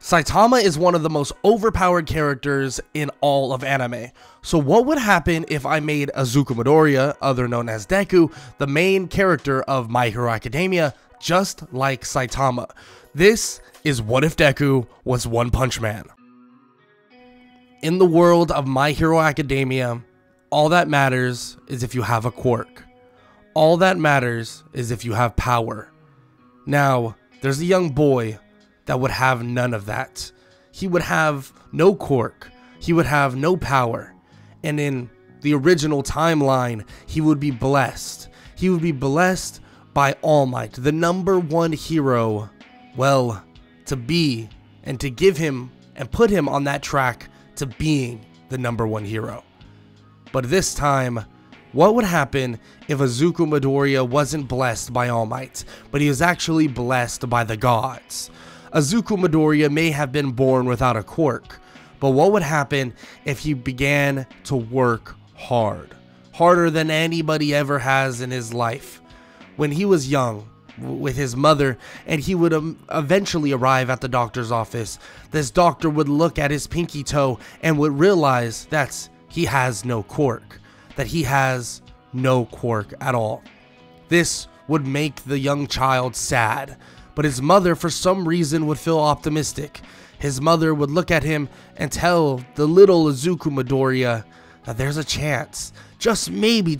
Saitama is one of the most overpowered characters in all of anime. So what would happen if I made Izuku Midoriya, other known as Deku, the main character of My Hero Academia, just like Saitama? This is What If Deku Was One Punch Man. In the world of My Hero Academia, all that matters is if you have a quirk. All that matters is if you have power. Now, there's a young boy that would have none of that. He would have no quirk. He would have no power. And in the original timeline, he would be blessed. He would be blessed by All Might, the #1 hero, well, to be and to give him and put him on that track to being the #1 hero. But this time, what would happen if Izuku Midoriya wasn't blessed by All Might, but he was actually blessed by the gods? Izuku Midoriya may have been born without a quirk, but what would happen if he began to work hard? Harder than anybody ever has in his life. When he was young, with his mother, and he would eventually arrive at the doctor's office, this doctor would look at his pinky toe and would realize that he has no quirk. That he has no quirk at all. This would make the young child sad. But his mother, for some reason, would feel optimistic. His mother would look at him and tell the little Izuku Midoriya that there's a chance, just maybe,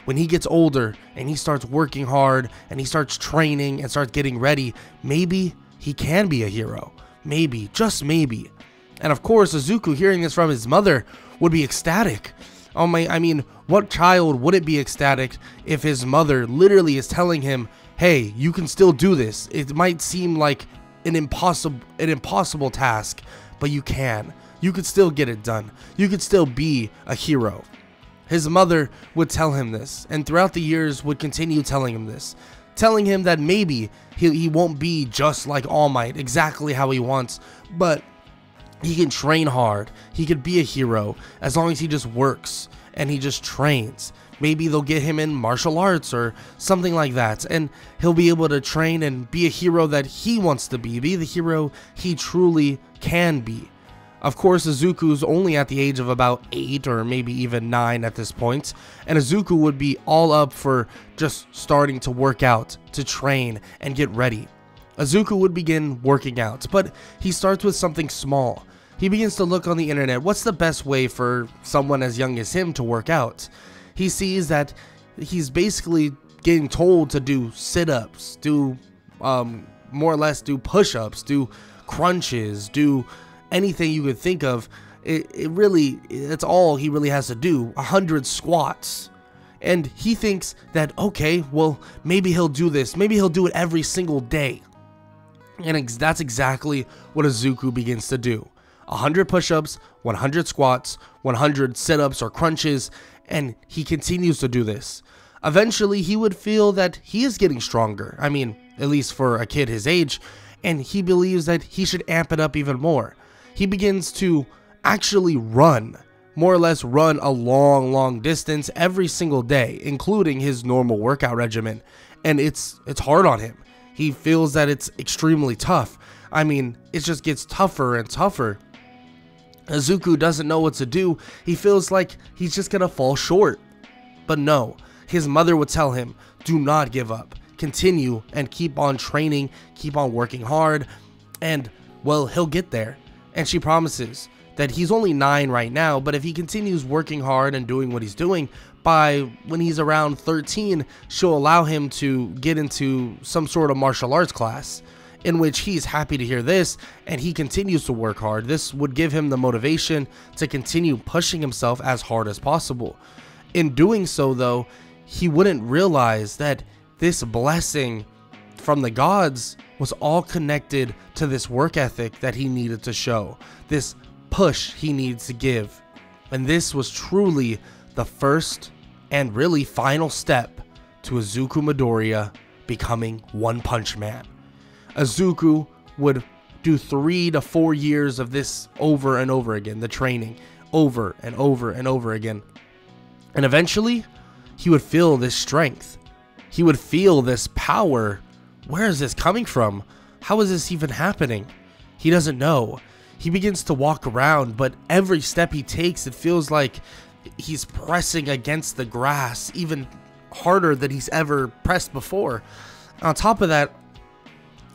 when he gets older and he starts working hard and he starts training and starts getting ready, maybe he can be a hero. Maybe, just maybe. And of course, Izuku, hearing this from his mother, would be ecstatic. I mean, what child wouldn't be ecstatic if his mother literally is telling him, hey, you can still do this. It might seem like an impossible task, but you can. You could still get it done. You could still be a hero. His mother would tell him this, and throughout the years would continue telling him this. Telling him that maybe he won't be just like All Might, exactly how he wants, but he can train hard. He could be a hero as long as he just works and he just trains. Maybe they'll get him in martial arts or something like that, and he'll be able to train and be a hero that he wants to be the hero he truly can be. Of course, Izuku's only at the age of about 8 or maybe even 9 at this point, and Izuku would be all up for just starting to work out, to train, and get ready. Izuku would begin working out, but he starts with something small. He begins to look on the internet, what's the best way for someone as young as him to work out? He sees that he's basically getting told to do sit-ups, do more or less do push-ups, do crunches, do anything you could think of. That's all he really has to do, 100 squats. And he thinks that, okay, well, maybe he'll do this. Maybe he'll do it every single day. And that's exactly what Izuku begins to do. 100 push-ups, 100 squats, 100 sit-ups or crunches, and he continues to do this. Eventually, he would feel that he is getting stronger. I mean, at least for a kid his age, and he believes that he should amp it up even more. He begins to actually run, more or less run a long distance every single day, including his normal workout regimen, and it's hard on him. He feels that it's extremely tough. I mean, it just gets tougher and tougher. Izuku doesn't know what to do. He feels like he's just gonna fall short. But no, his mother would tell him, do not give up. Continue and keep on training, keep on working hard, and, well, he'll get there. And she promises that he's only 9 right now, but if he continues working hard and doing what he's doing, by when he's around 13, she'll allow him to get into some sort of martial arts class, in which he's happy to hear this, and he continues to work hard. This would give him the motivation to continue pushing himself as hard as possible. In doing so, though, he wouldn't realize that this blessing from the gods was all connected to this work ethic that he needed to show, this push he needs to give. And this was truly the first and really final step to Izuku Midoriya becoming One Punch Man. Izuku would do 3 to 4 years of this over and over again, the training over and over again. And eventually, he would feel this strength. He would feel this power. Where is this coming from? How is this even happening? He doesn't know. He begins to walk around, but every step he takes, it feels like he's pressing against the grass even harder than he's ever pressed before. On top of that,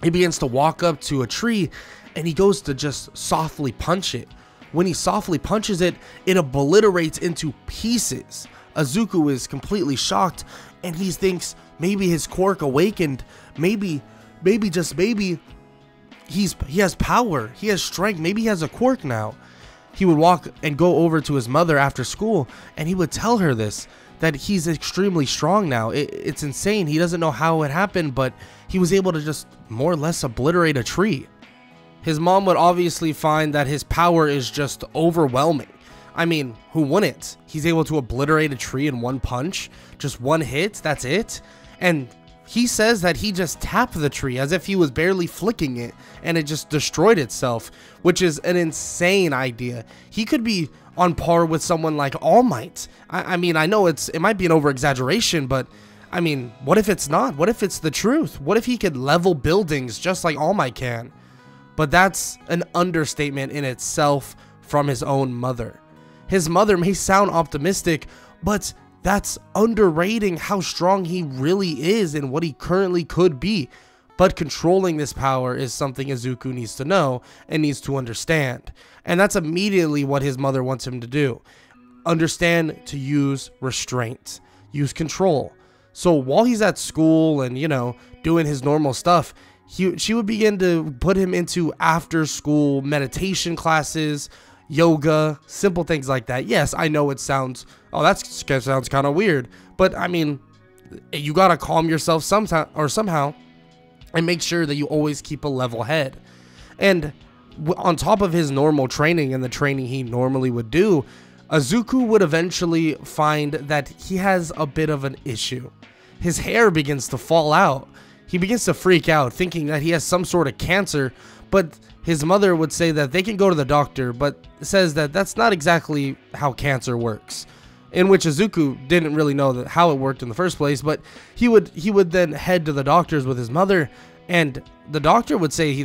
he begins to walk up to a tree and he goes to just softly punch it. When he softly punches it, it obliterates into pieces. Izuku is completely shocked and he thinks maybe his quirk awakened. Maybe just maybe he has power, he has strength, maybe he has a quirk now. He would walk and go over to his mother after school and he would tell her this, that he's extremely strong now. It's insane. He doesn't know how it happened, but he was able to just more or less obliterate a tree. His mom would obviously find that his power is just overwhelming. I mean, who wouldn't? He's able to obliterate a tree in one punch, just one hit, that's it. And he says that he just tapped the tree as if he was barely flicking it and it just destroyed itself, which is an insane idea. He could be on par with someone like All Might. I mean, I know it might be an over-exaggeration, but I mean, what if it's not? What if it's the truth? What if he could level buildings just like All Might can? But that's an understatement in itself from his own mother. His mother may sound optimistic, but that's underrating how strong he really is and what he currently could be. But controlling this power is something Izuku needs to know and needs to understand. And that's immediately what his mother wants him to do. Understand to use restraint, use control. So while he's at school and, you know, doing his normal stuff, she would begin to put him into after school meditation classes, yoga, simple things like that. Yes, I know it sounds, oh, that sounds kind of weird, but I mean, you gotta calm yourself somehow and make sure that you always keep a level head. And on top of his normal training and the training he normally would do, Izuku would eventually find that he has a bit of an issue. His hair begins to fall out. He begins to freak out, thinking that he has some sort of cancer, but his mother would say that they can go to the doctor, but says that that's not exactly how cancer works. In which Izuku didn't really know how it worked in the first place, but he would then head to the doctors with his mother, and the doctor would say he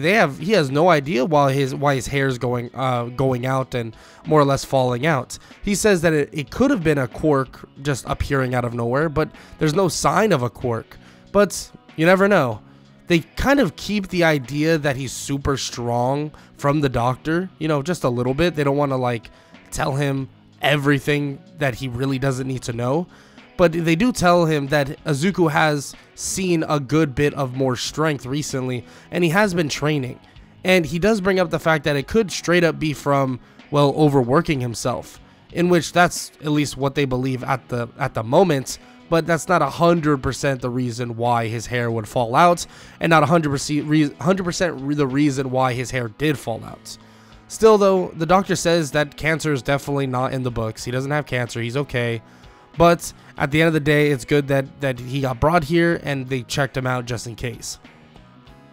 has no idea why his hair is going out and more or less falling out. He says that it could have been a quirk just appearing out of nowhere, but there's no sign of a quirk. But you never know. They kind of keep the idea that he's super strong from the doctor, you know, just a little bit. They don't want to like tell him everything that he really doesn't need to know. But they do tell him that Izuku has seen a good bit of more strength recently, and he has been training. And he does bring up the fact that it could straight up be from, well, overworking himself, in which that's at least what they believe at the moment. But that's not 100% the reason why his hair would fall out, and not 100% the reason why his hair did fall out. Still though, the doctor says that cancer is definitely not in the books. He doesn't have cancer, he's okay. But at the end of the day, it's good that he got brought here and they checked him out just in case.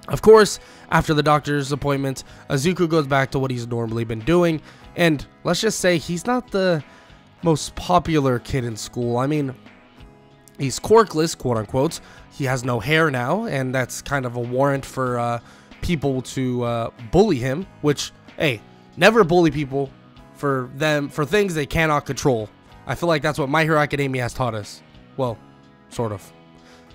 Of course, after the doctor's appointment, Izuku goes back to what he's normally been doing, and let's just say he's not the most popular kid in school. I mean, he's quirkless, quote unquote. He has no hair now, and that's kind of a warrant for people to bully him, which, hey, never bully people for things they cannot control. I feel like that's what My Hero Academia has taught us. Well, sort of.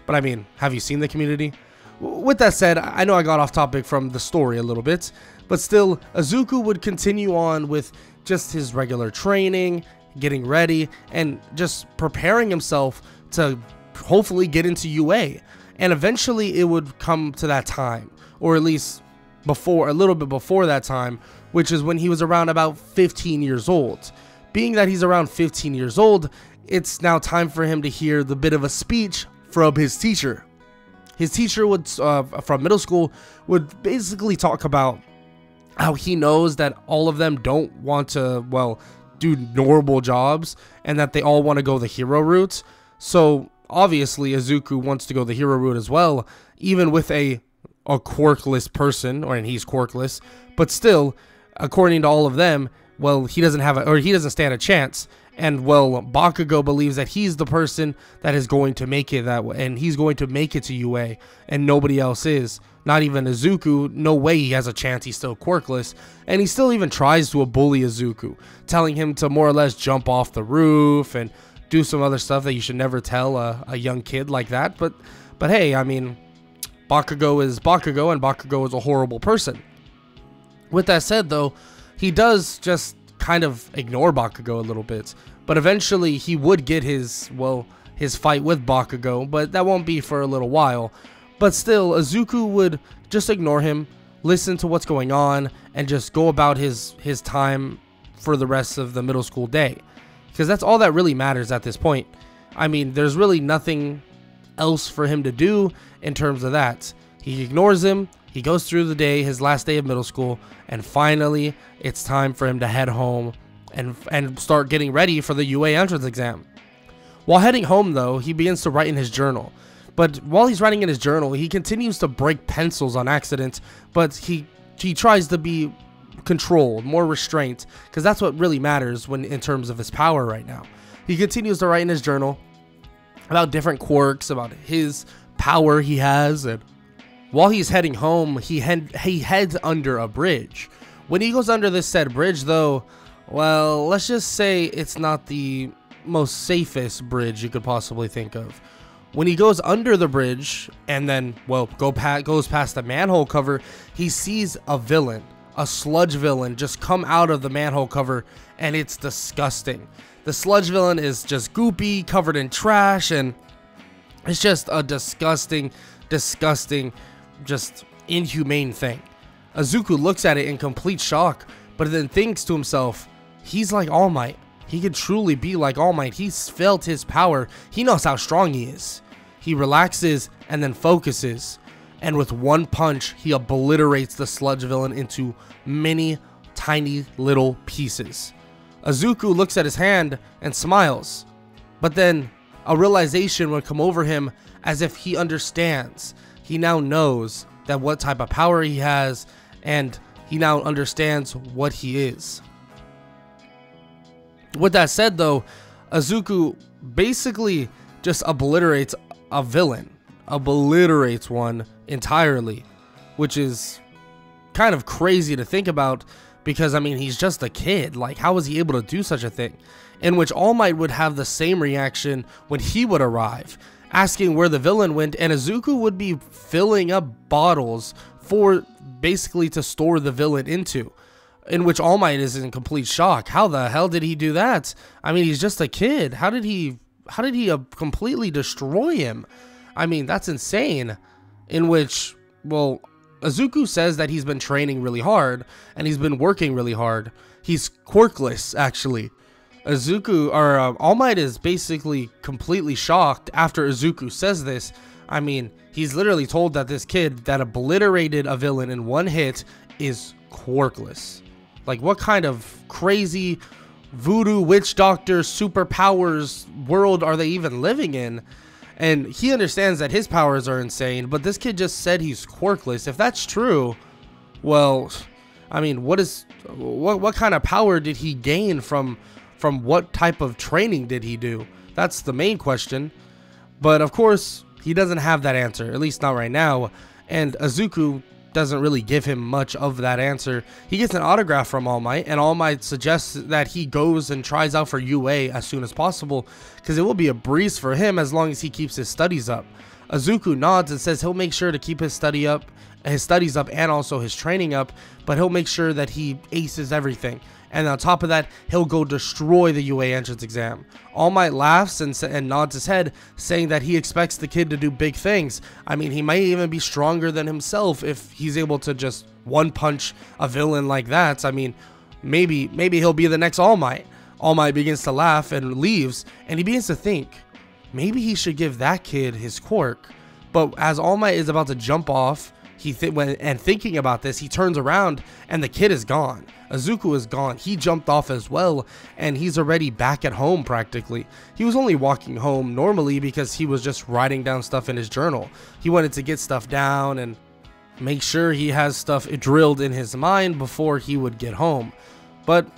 But I mean, have you seen the community? With that said, I know I got off topic from the story a little bit, but still, Izuku would continue on with just his regular training, getting ready, and just preparing himself to hopefully get into UA. And eventually it would come to that time, or at least a little bit before that time, which is when he was around about 15 years old. Being that he's around 15 years old, it's now time for him to hear the bit of a speech from his teacher. His teacher would, from middle school, would basically talk about how he knows that all of them don't want to, well, do normal jobs, and that they all want to go the hero route. So obviously Izuku wants to go the hero route as well, even with a quirkless person, and he's quirkless, but still, according to all of them, well, he doesn't stand a chance. And well, Bakugo believes that he's the person that is going to make it that way, and he's going to make it to UA, and nobody else is. Not even Izuku. No way he has a chance. He's still quirkless, and he still even tries to bully Izuku, telling him to more or less jump off the roof and do some other stuff that you should never tell a young kid like that. But hey, I mean, Bakugo is Bakugo, and Bakugo is a horrible person. With that said, though, he does just kind of ignore Bakugo a little bit, but eventually he would get his fight with Bakugo, but that won't be for a little while. But still, Izuku would just ignore him, listen to what's going on, and just go about his time for the rest of the middle school day, because that's all that really matters at this point. I mean, there's really nothing else for him to do in terms of that. He ignores him. He goes through the day, his last day of middle school, and finally it's time for him to head home and start getting ready for the UA entrance exam. While heading home, though, he begins to write in his journal. But while he's writing in his journal, he continues to break pencils on accident, but he tries to be controlled, more restraint, because that's what really matters in terms of his power right now. He continues to write in his journal about different quirks, about his power he has, and while he's heading home, he heads under a bridge. When he goes under this said bridge, though, well, let's just say it's not the most safest bridge you could possibly think of. When he goes under the bridge and then, well, goes past the manhole cover, he sees a villain, a sludge villain, just come out of the manhole cover, and it's disgusting. The sludge villain is just goopy, covered in trash, and it's just a disgusting, just inhumane thing. Izuku looks at it in complete shock, but then thinks to himself, he's like All Might. He could truly be like All Might. He's felt his power. He knows how strong he is. He relaxes and then focuses, and with one punch, he obliterates the sludge villain into many tiny little pieces. Izuku looks at his hand and smiles, but then a realization would come over him, as if he understands. He now knows that what type of power he has, and he now understands what he is. With that said, though, Izuku basically just obliterates a villain, obliterates one entirely, which is kind of crazy to think about, because I mean, he's just a kid. Like, how was he able to do such a thing? In which All Might would have the same reaction when he would arrive, asking where the villain went, and Izuku would be filling up bottles for basically to store the villain into, in which All Might is in complete shock. How the hell did he do that? I mean, he's just a kid. How did he completely destroy him? I mean, that's insane. In which, well, Izuku says that he's been training really hard and he's been working really hard. He's quirkless, actually. All Might is basically completely shocked after Izuku says this. I mean, he's literally told that this kid that obliterated a villain in one hit is quirkless. Like, what kind of crazy voodoo witch doctor superpowers world are they even living in? And he understands that his powers are insane, but this kid just said he's quirkless. If that's true, well, I mean, what kind of power did he gain from what type of training did he do? That's the main question. But of course, he doesn't have that answer, at least not right now. And Izuku doesn't really give him much of that answer. He gets an autograph from All Might, and All Might suggests that he goes and tries out for UA as soon as possible, because it will be a breeze for him as long as he keeps his studies up. Izuku nods and says he'll make sure to keep his studies up and also his training up, but he'll make sure that he aces everything. And on top of that, he'll go destroy the UA entrance exam. All Might laughs and nods his head, saying that he expects the kid to do big things. I mean, he might even be stronger than himself if he's able to just one punch a villain like that. I mean, maybe he'll be the next All Might. All Might begins to laugh and leaves, and he begins to think, maybe he should give that kid his quirk. But as All Might is about to jump off, thinking about this, he turns around and the kid is gone. Izuku is gone. He jumped off as well, and he's already back at home practically. He was only walking home normally because he was just writing down stuff in his journal. He wanted to get stuff down and make sure he has stuff drilled in his mind before he would get home. But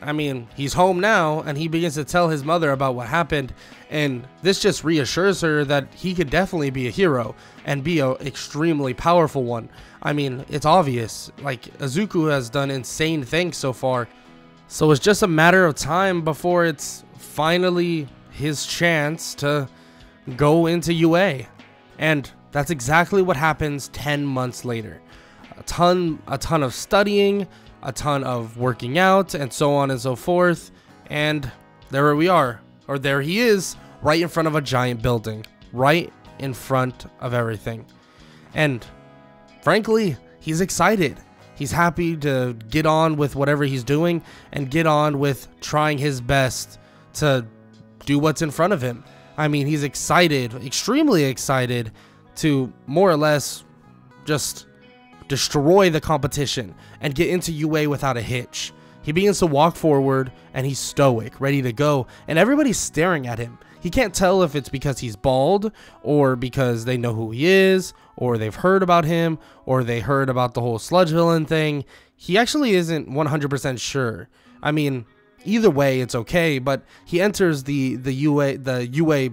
I mean, he's home now, and he begins to tell his mother about what happened, and this just reassures her that he could definitely be a hero and be an extremely powerful one. I mean, it's obvious, like, Izuku has done insane things so far, so it's just a matter of time before it's finally his chance to go into UA. And that's exactly what happens 10 months later. A ton of studying, a ton of working out, and so on and so forth, and there we are, or there he is, right in front of a giant building, right in front of everything. And frankly, he's excited. He's happy to get on with whatever he's doing and get on with trying his best to do what's in front of him. I mean, he's excited, extremely excited, to more or less just destroy the competition and get into UA without a hitch. He begins to walk forward, and he's stoic, ready to go, and everybody's staring at him. He can't tell if it's because he's bald, or because they know who he is, or they've heard about him, or they heard about the whole sludge villain thing. He actually isn't 100% sure. I mean, either way, it's okay, but he enters the UA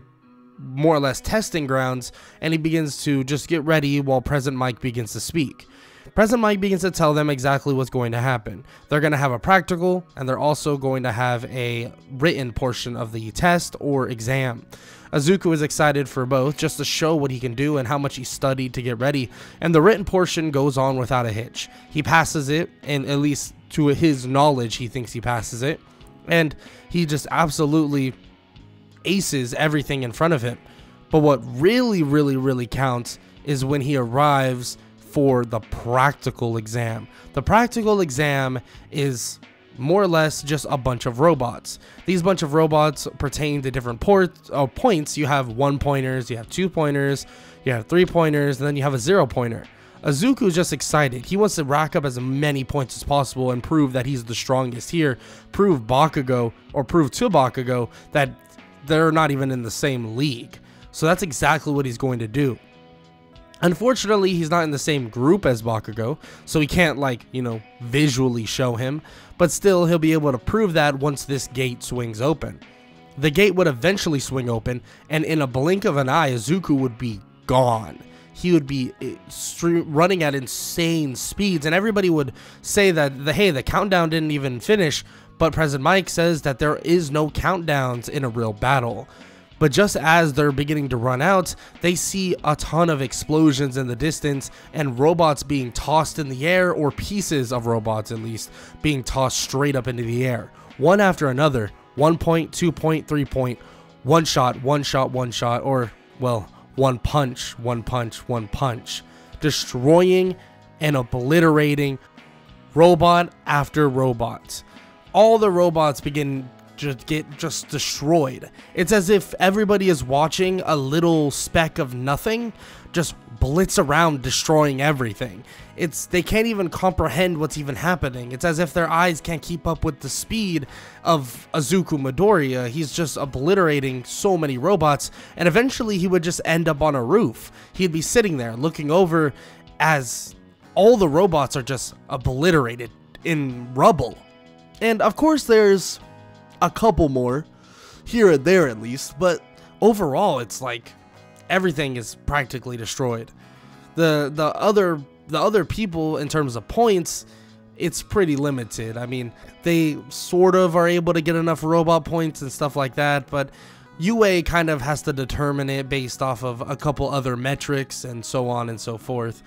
more or less testing grounds, and he begins to just get ready while President Mike begins to speak. President Mike begins to tell them exactly what's going to happen. They're going to have a practical, and they're also going to have a written portion of the test or exam. Izuku is excited for both, just to show what he can do and how much he studied to get ready, and the written portion goes on without a hitch. He passes it, and at least to his knowledge, he thinks he passes it, and he just absolutely aces everything in front of him. But what really counts is when he arrives for the practical exam. The practical exam is more or less just a bunch of robots. These bunch of robots pertain to different points. You have 1-pointers, you have 2-pointers, you have 3-pointers, and then you have a 0-pointer. Izuku's just excited. He wants to rack up as many points as possible and prove that he's the strongest here. Prove Bakugo, or prove to Bakugo, that they're not even in the same league. So that's exactly what he's going to do. Unfortunately, he's not in the same group as Bakugo, so he can't, like, you know, visually show him, but still he'll be able to prove that once this gate swings open. The gate would eventually swing open, and in a blink of an eye, Izuku would be gone. He would be running at insane speeds, and everybody would say that, hey, the countdown didn't even finish, but President Mike says that there is no countdowns in a real battle. But just as they're beginning to run out, they see a ton of explosions in the distance and robots being tossed in the air, or pieces of robots at least, being tossed straight up into the air. One after another, 1 point, 2 point, 3 point, one shot, or, well, one punch, destroying and obliterating robot after robot. All the robots begin get destroyed. It's as if everybody is watching a little speck of nothing just blitz around, destroying everything. They can't even comprehend what's even happening. It's as if their eyes can't keep up with the speed of Izuku Midoriya. He's just obliterating so many robots, and eventually he would just end up on a roof. He'd be sitting there looking over as all the robots are just obliterated in rubble. And of course there's a couple more here and there at least, but overall it's like everything is practically destroyed. The other people, in terms of points, it's pretty limited. I mean, they sort of are able to get enough robot points and stuff like that, but UA kind of has to determine it based off of a couple other metrics and so on and so forth.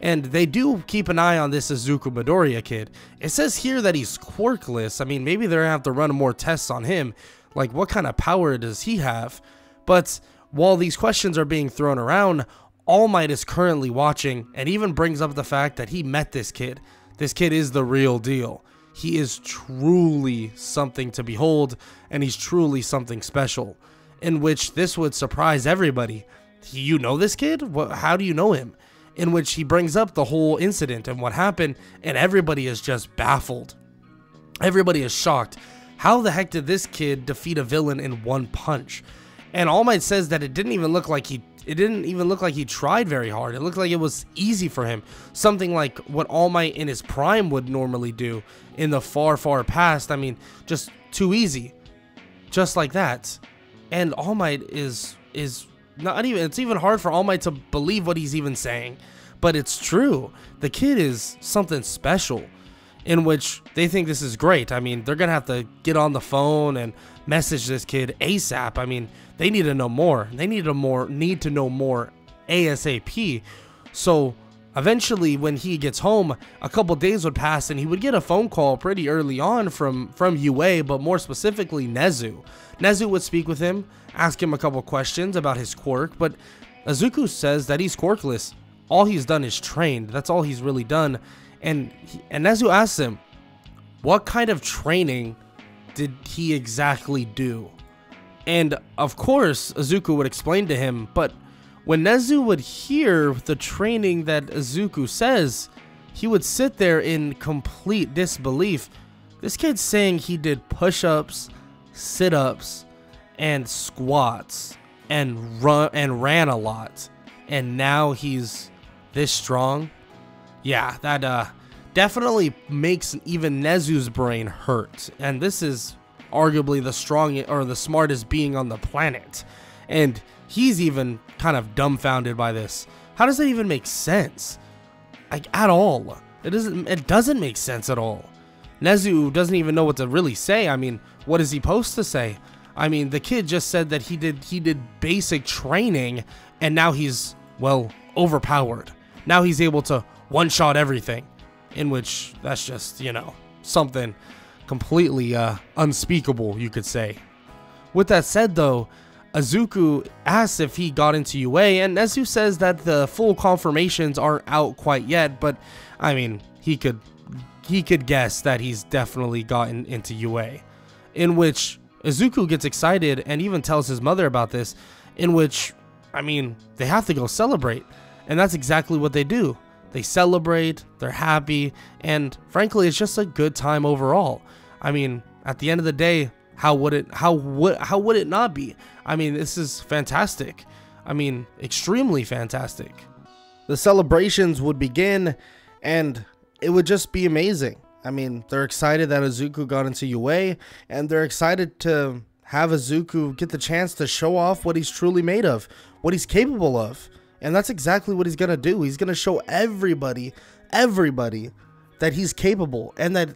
And they do keep an eye on this Izuku Midoriya kid. It says here that he's quirkless. I mean, maybe they're gonna have to run more tests on him. Like, what kind of power does he have? But while these questions are being thrown around, All Might is currently watching, and even brings up the fact that he met this kid. This kid is the real deal. He is truly something to behold, and he's truly something special, in which this would surprise everybody. You know this kid? How do you know him? In which he brings up the whole incident and what happened, and everybody is just baffled. Everybody is shocked. How the heck did this kid defeat a villain in one punch? And All Might says that it didn't even look like he tried very hard. It looked like it was easy for him. Something like what All Might in his prime would normally do in the far, far past. I mean, just too easy. Just like that. And All Might is not even, it's even hard for All Might to believe what he's even saying. But it's true. The kid is something special, in which they think this is great. I mean, they're gonna have to get on the phone and message this kid ASAP. I mean, they need to know more. They need to know more ASAP. So eventually, when he gets home, a couple days would pass and he would get a phone call pretty early on from UA, but more specifically Nezu. Nezu would speak with him, ask him a couple questions about his quirk, but Izuku says that he's quirkless. All he's done is trained. That's all he's really done. And Nezu asks him, what kind of training did he exactly do? And of course, Izuku would explain to him, but when Nezu would hear the training that Izuku says, he would sit there in complete disbelief. This kid's saying he did push-ups, sit-ups, and squats, and ran a lot, and now he's this strong. Yeah, that definitely makes even Nezu's brain hurt. And this is arguably the smartest being on the planet. And he's even kind of dumbfounded by this. How does that even make sense? Like, at all. It doesn't make sense at all. Nezu doesn't even know what to really say. I mean, what is he supposed to say? I mean, the kid just said that he did basic training, and now he's, well, overpowered. Now he's able to one-shot everything, in which that's just, you know, something completely unspeakable, you could say. With that said, though, Izuku asks if he got into UA, and Nezu says that the full confirmations aren't out quite yet, but I mean, he could guess that he's definitely gotten into UA, in which Izuku gets excited and even tells his mother about this, in which, I mean, they have to go celebrate, and that's exactly what they do. They celebrate, they're happy, and frankly, it's just a good time overall. I mean, at the end of the day, how would it not be? I mean, this is fantastic. I mean, extremely fantastic. The celebrations would begin, and it would just be amazing. I mean, they're excited that Izuku got into UA, and they're excited to have Izuku get the chance to show off what he's truly made of, what he's capable of. And that's exactly what he's going to do. He's going to show everybody that he's capable, and that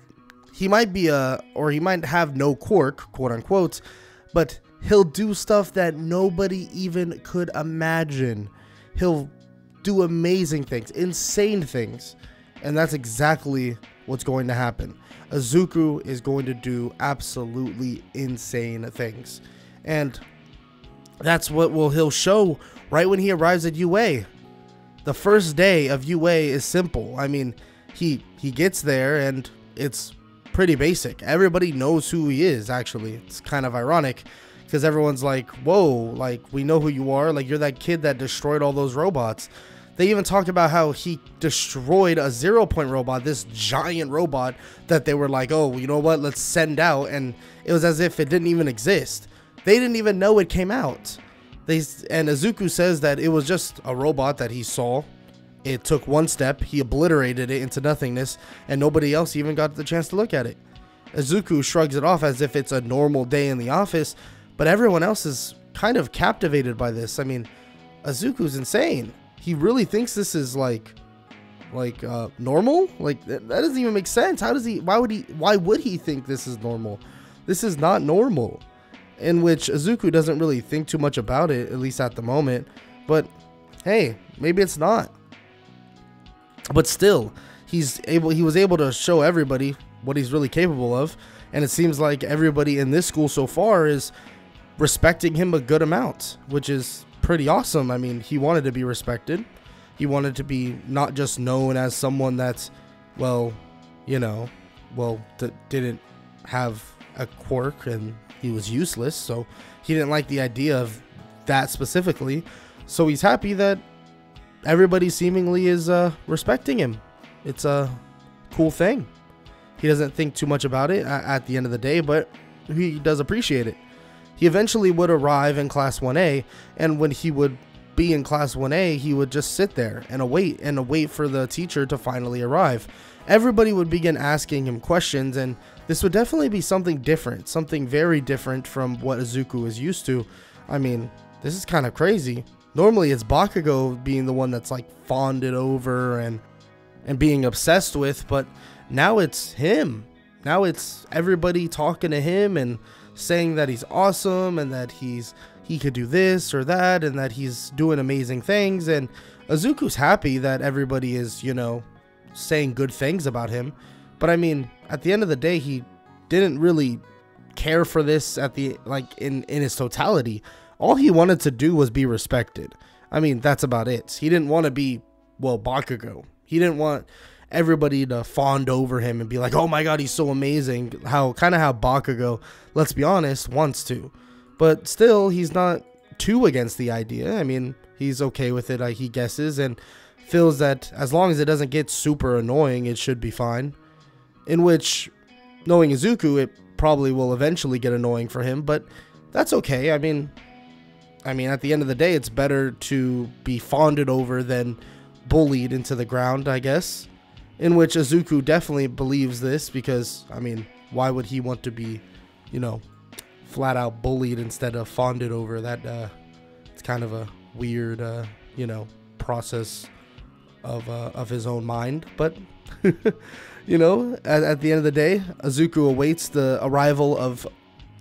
he might be or he might have no quirk, quote unquote, but he'll do stuff that nobody even could imagine. He'll do amazing things, insane things, and that's exactly what's going to happen. Izuku is going to do absolutely insane things, and that's what he'll show right when he arrives at UA. The first day of UA is simple. I mean, he gets there and it's pretty basic. Everybody knows who he is, actually. It's kind of ironic because everyone's like, whoa, like, we know who you are. Like, you're that kid that destroyed all those robots. They even talked about how he destroyed a 0-point robot, this giant robot that they were like, oh, you know what, let's send out. And it was as if it didn't even exist. They didn't even know it came out. And Izuku says that it was just a robot that he saw. It took one step, he obliterated it into nothingness, and nobody else even got the chance to look at it. Izuku shrugs it off as if it's a normal day in the office, but everyone else is kind of captivated by this. I mean, Izuku's insane. He really thinks this is like normal? Like, that doesn't even make sense. Why would he think this is normal? This is not normal. In which Izuku doesn't really think too much about it, at least at the moment. But hey, maybe it's not. But still, he was able to show everybody what he's really capable of, and it seems like everybody in this school so far is respecting him a good amount, which is pretty awesome. I mean, he wanted to be respected. He wanted to be not just known as someone that's, well, you know, didn't have a quirk and he was useless, so he didn't like the idea of that specifically. So he's happy that everybody seemingly is respecting him. It's a cool thing. He doesn't think too much about it at the end of the day, but he does appreciate it. he eventually would arrive in Class 1A, and when he would be in Class 1A, he would just sit there and wait for the teacher to finally arrive. Everybody would begin asking him questions, and this would definitely be something different, something very different from what Izuku is used to. I mean, this is kind of crazy. Normally it's Bakugo being the one that's like fawned over and being obsessed with, but now it's him. Now it's everybody talking to him and saying that he's awesome and that he could do this or that and that he's doing amazing things, and Izuku's happy that everybody is, you know, saying good things about him. But I mean, at the end of the day, he didn't really care for this in his totality. All he wanted to do was be respected. I mean, that's about it. He didn't want to be, well, Bakugo. He didn't want everybody to fawn over him and be like, oh my god, he's so amazing. Kind of how Bakugo, let's be honest, wants to. But still, he's not too against the idea. I mean, he's okay with it, he guesses, and feels that as long as it doesn't get super annoying, it should be fine. In which, knowing Izuku, it probably will eventually get annoying for him, but that's okay. I mean, at the end of the day, it's better to be fawned over than bullied into the ground, I guess. In which Izuku definitely believes this, because, I mean, why would he want to be, you know, flat out bullied instead of fawned over? That, it's kind of a weird, you know, process of his own mind. But, you know, at the end of the day, Izuku awaits the arrival of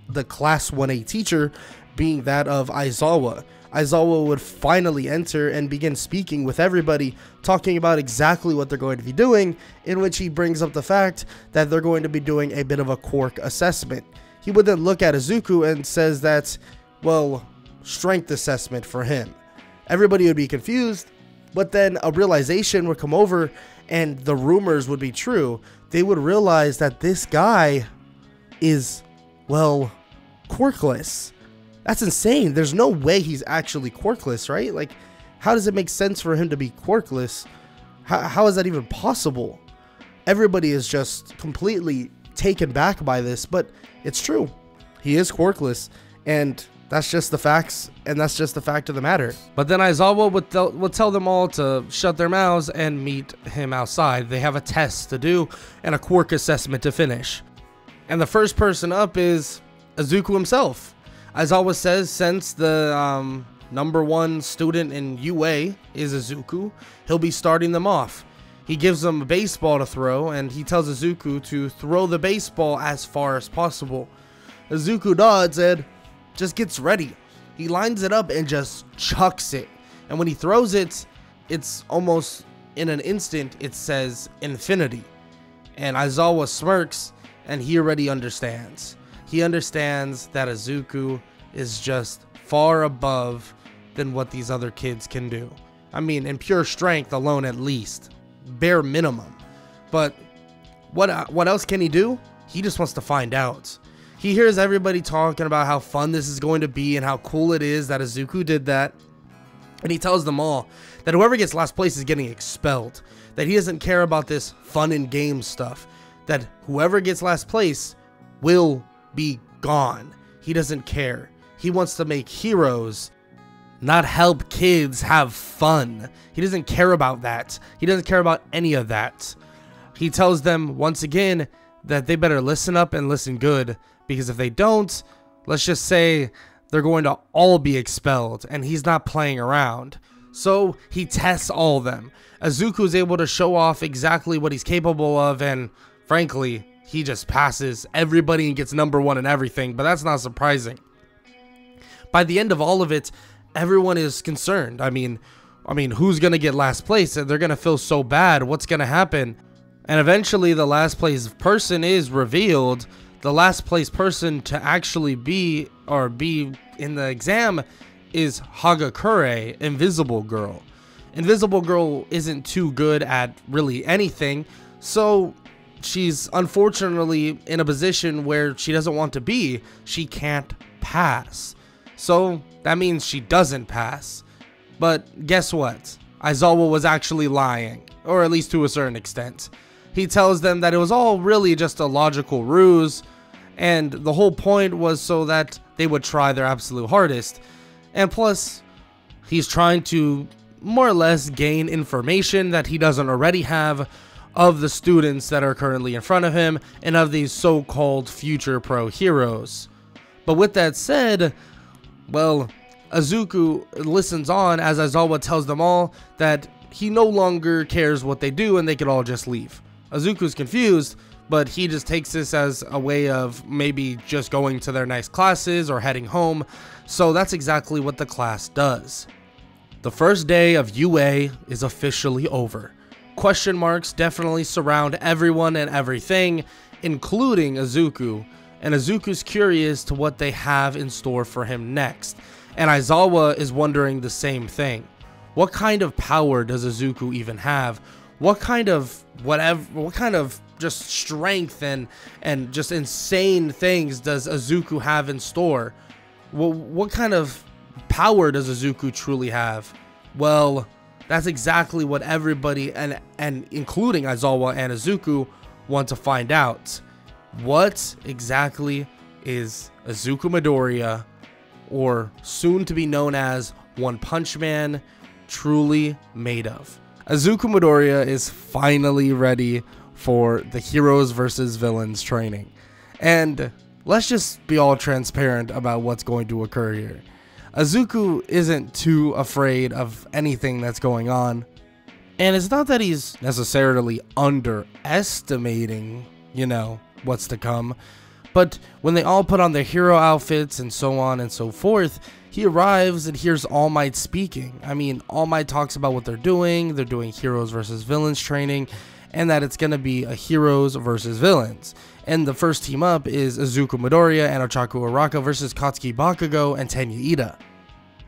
the Class 1A teacher, being that of Aizawa. Aizawa would finally enter and begin speaking with everybody, talking about exactly what they're going to be doing, in which he brings up the fact that they're going to be doing a bit of a quirk assessment. He would then look at Izuku and says that, well, strength assessment for him. Everybody would be confused, but then a realization would come over and the rumors would be true. They would realize that this guy is, well, quirkless. That's insane. There's no way he's actually quirkless, right? Like, how does it make sense for him to be quirkless? How is that even possible? Everybody is just completely taken back by this, but it's true. He is quirkless, and that's just the facts, and that's just the fact of the matter. But then Aizawa would tell them all to shut their mouths and meet him outside. They have a test to do and a quirk assessment to finish. And the first person up is Izuku himself. Aizawa says since the #1 student in UA is Izuku, he'll be starting them off. He gives them a baseball to throw, and he tells Izuku to throw the baseball as far as possible. Izuku nods and just gets ready. He lines it up and just chucks it. And when he throws it, it's almost in an instant, it says infinity. And Aizawa smirks, and he already understands. He understands that Izuku is just far above than what these other kids can do. I mean, in pure strength alone, at least. Bare minimum. But what else can he do? He just wants to find out. He hears everybody talking about how fun this is going to be and how cool it is that Izuku did that. And he tells them all that whoever gets last place is getting expelled. That he doesn't care about this fun and games stuff. That whoever gets last place will be gone. He doesn't care. He wants to make heroes, not help kids have fun. He doesn't care about that. He doesn't care about any of that. He tells them once again that they better listen up and listen good, because if they don't, let's just say they're going to all be expelled, and he's not playing around. So he tests all of them. Izuku is able to show off exactly what he's capable of, and frankly, he just passes everybody and gets #1 in everything, but that's not surprising. By the end of all of it, everyone is concerned. I mean, who's going to get last place? They're going to feel so bad. What's going to happen? And eventually the last place person is revealed. The last place person to actually be in the exam is Hagakure, Invisible Girl. Invisible Girl isn't too good at really anything, so she's unfortunately in a position where she doesn't want to be. She can't pass. So that means she doesn't pass. But guess what? Aizawa was actually lying, or at least to a certain extent. He tells them that it was all really just a logical ruse, and the whole point was so that they would try their absolute hardest. And plus, he's trying to more or less gain information that he doesn't already have of the students that are currently in front of him and of these so-called future pro heroes. But with that said, well, Izuku listens on as Aizawa tells them all that he no longer cares what they do and they could all just leave. Izuku's confused, but he just takes this as a way of maybe just going to their nice classes or heading home. So that's exactly what the class does. The first day of UA is officially over. Question marks definitely surround everyone and everything, including Izuku, and Izuku's curious to what they have in store for him next, and Aizawa is wondering the same thing. What kind of power does Izuku even have? What kind of just strength and just insane things does Izuku have in store? What kind of power does Izuku truly have? Well, that's exactly what everybody, and including Aizawa and Izuku, want to find out. What exactly is Izuku Midoriya, or soon to be known as One Punch Man, truly made of? Izuku Midoriya is finally ready for the heroes versus villains training. And let's just be all transparent about what's going to occur here. Izuku isn't too afraid of anything that's going on. And it's not that he's necessarily underestimating, what's to come. But when they all put on their hero outfits and so on and so forth, he arrives and hears All Might speaking. I mean, All Might talks about what they're doing. They're doing heroes versus villains training, and that it's going to be a heroes versus villains. And the first team up is Izuku Midoriya and Ochaku Araka versus Katsuki Bakugo and Tenya Ida.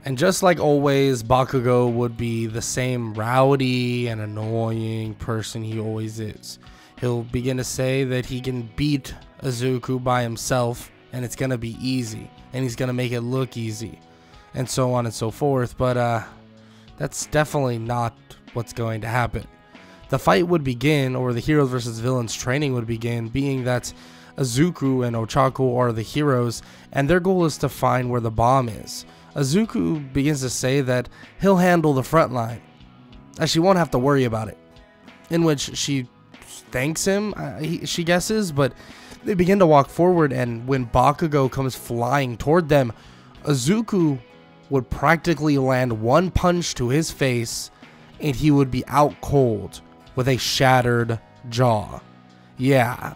And just like always, Bakugo would be the same rowdy and annoying person he always is. He'll begin to say that he can beat Izuku by himself and it's going to be easy. And he's going to make it look easy. And so on and so forth. But that's definitely not what's going to happen. The fight would begin, or the heroes versus villains training would begin, being that Izuku and Ochaku are the heroes, and their goal is to find where the bomb is. Izuku begins to say that he'll handle the front line, that she won't have to worry about it, in which she thanks him, she guesses, but they begin to walk forward, and when Bakugo comes flying toward them, Izuku would practically land one punch to his face, and he would be out cold with a shattered jaw. Yeah,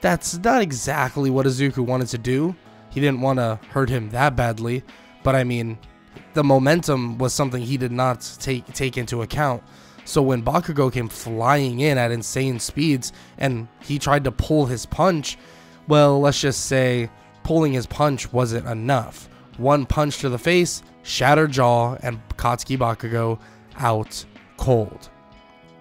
that's not exactly what Izuku wanted to do. He didn't want to hurt him that badly, but I mean, the momentum was something he did not take into account. So when Bakugo came flying in at insane speeds and he tried to pull his punch, well, let's just say pulling his punch wasn't enough. One punch to the face, shattered jaw, and Katsuki Bakugo out cold.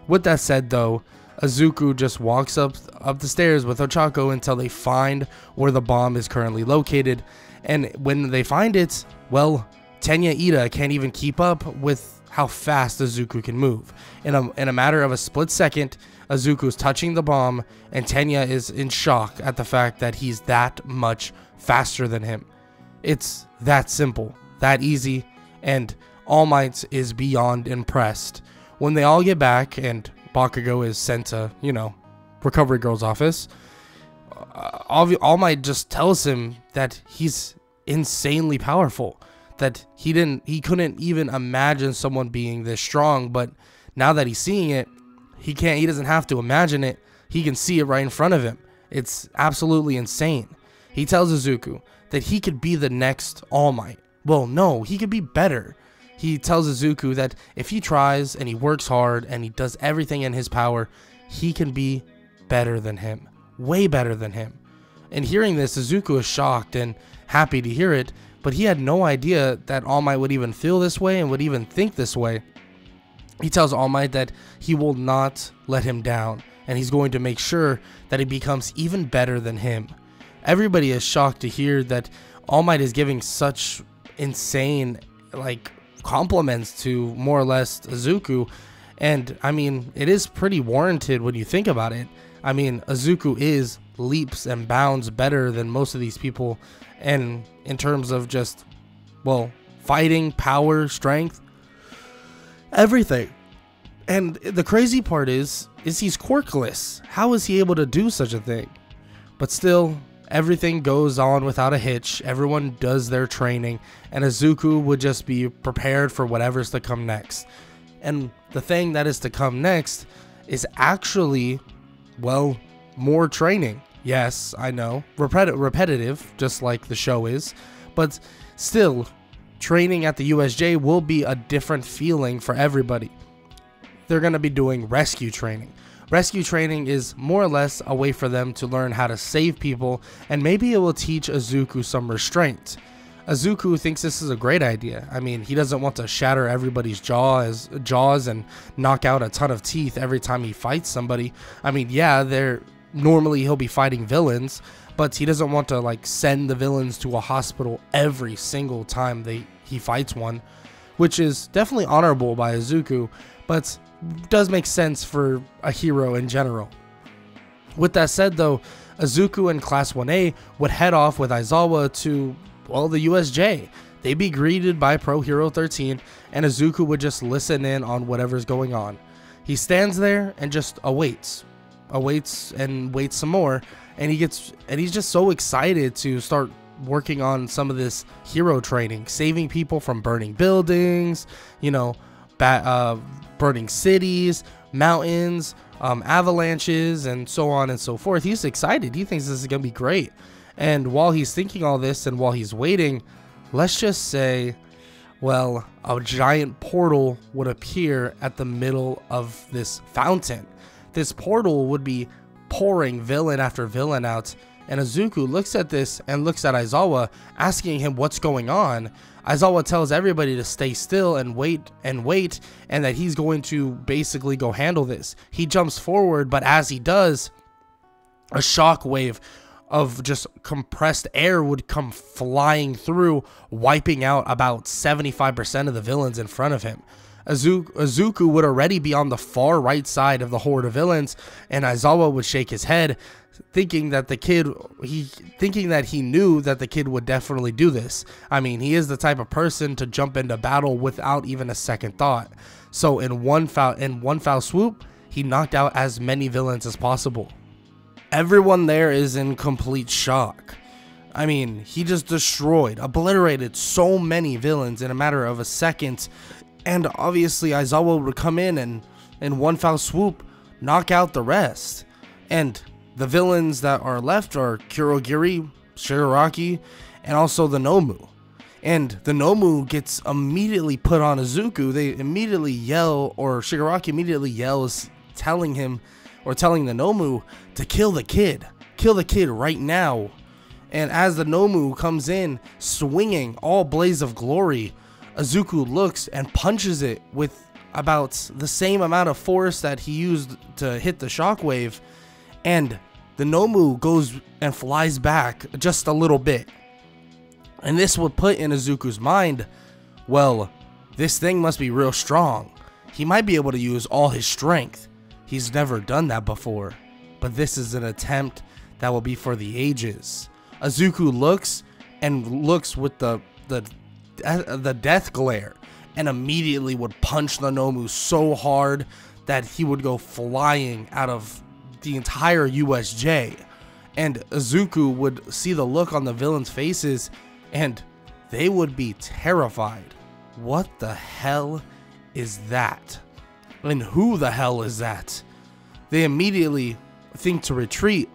With that said though, Izuku just walks up the stairs with Ochaku until they find where the bomb is currently located, and when they find it, well, Tenya Ida can't even keep up with how fast Izuku can move. In a matter of a split second, Izuku's touching the bomb, and Tenya is in shock at the fact that he's that much faster than him. It's that simple, that easy, and All Might is beyond impressed. When they all get back and Bakugo is sent to, Recovery Girl's office, All Might just tells him that he's insanely powerful, that he couldn't even imagine someone being this strong, but now that he's seeing it, he doesn't have to imagine it, he can see it right in front of him. It's absolutely insane. He tells Izuku that he could be the next All Might. Well, no, he could be better. He tells Izuku that if he tries and he works hard and he does everything in his power, he can be better than him. Way better than him. And hearing this, Izuku is shocked and happy to hear it, but he had no idea that All Might would even feel this way and would even think this way. He tells All Might that he will not let him down, and he's going to make sure that he becomes even better than him. Everybody is shocked to hear that All Might is giving such insane, compliments to more or less Izuku, and I mean, it is pretty warranted when you think about it. I mean, Izuku is leaps and bounds better than most of these people, and in terms of just, well, fighting, power, strength, everything. And the crazy part is he's quirkless. How is he able to do such a thing? But still, everything goes on without a hitch. Everyone does their training, and Izuku would just be prepared for whatever's to come next. And the thing that is to come next is actually, well, more training. Yes, I know, repetitive, just like the show is, but still, training at the USJ will be a different feeling for everybody. They're going to be doing rescue training. Rescue training is more or less a way for them to learn how to save people, and maybe it will teach Izuku some restraint. Izuku thinks this is a great idea. I mean, he doesn't want to shatter everybody's jaws and knock out a ton of teeth every time he fights somebody. I mean, yeah, normally he'll be fighting villains, but he doesn't want to like send the villains to a hospital every single time he fights one, which is definitely honorable by Izuku, but does make sense for a hero in general. With that said though, Izuku and Class 1A would head off with Aizawa to, well, the USJ. They'd be greeted by Pro Hero 13, and Izuku would just listen in on whatever's going on. He stands there and just awaits and waits some more, and he's just so excited to start working on some of this hero training, saving people from burning buildings, you know, burning cities, mountains, avalanches, and so on and so forth. He's excited. He thinks this is gonna be great. And while he's thinking all this and while he's waiting, let's just say, well, a giant portal would appear at the middle of this fountain. This portal would be pouring villain after villain out, and Izuku looks at this and looks at Aizawa, asking him what's going on. Aizawa tells everybody to stay still and wait, and that he's going to basically go handle this. He jumps forward, but as he does, a shockwave of just compressed air would come flying through, wiping out about 75% of the villains in front of him. Izuku would already be on the far right side of the horde of villains, and Aizawa would shake his head, thinking that he knew that the kid would definitely do this. I mean, he is the type of person to jump into battle without even a second thought. So in one foul swoop, he knocked out as many villains as possible. Everyone there is in complete shock. I mean, he just obliterated so many villains in a matter of a second. And obviously Aizawa would come in and in one foul swoop knock out the rest. And the villains that are left are Kurogiri, Shigaraki, and also the Nomu. And the Nomu gets immediately put on Izuku. They immediately yell, or Shigaraki immediately yells, telling the Nomu to kill the kid. Kill the kid right now. And as the Nomu comes in, swinging all blaze of glory, Izuku looks and punches it with about the same amount of force that he used to hit the shockwave, and the Nomu goes and flies back just a little bit. And this would put in Izuku's mind, well, this thing must be real strong. He might be able to use all his strength. He's never done that before, but this is an attempt that will be for the ages. Izuku looks with the death glare, and immediately would punch the Nomu so hard that he would go flying out of the entire USJ. And Izuku would see the look on the villains' faces, and they would be terrified. What the hell is that? And who the hell is that? They immediately think to retreat,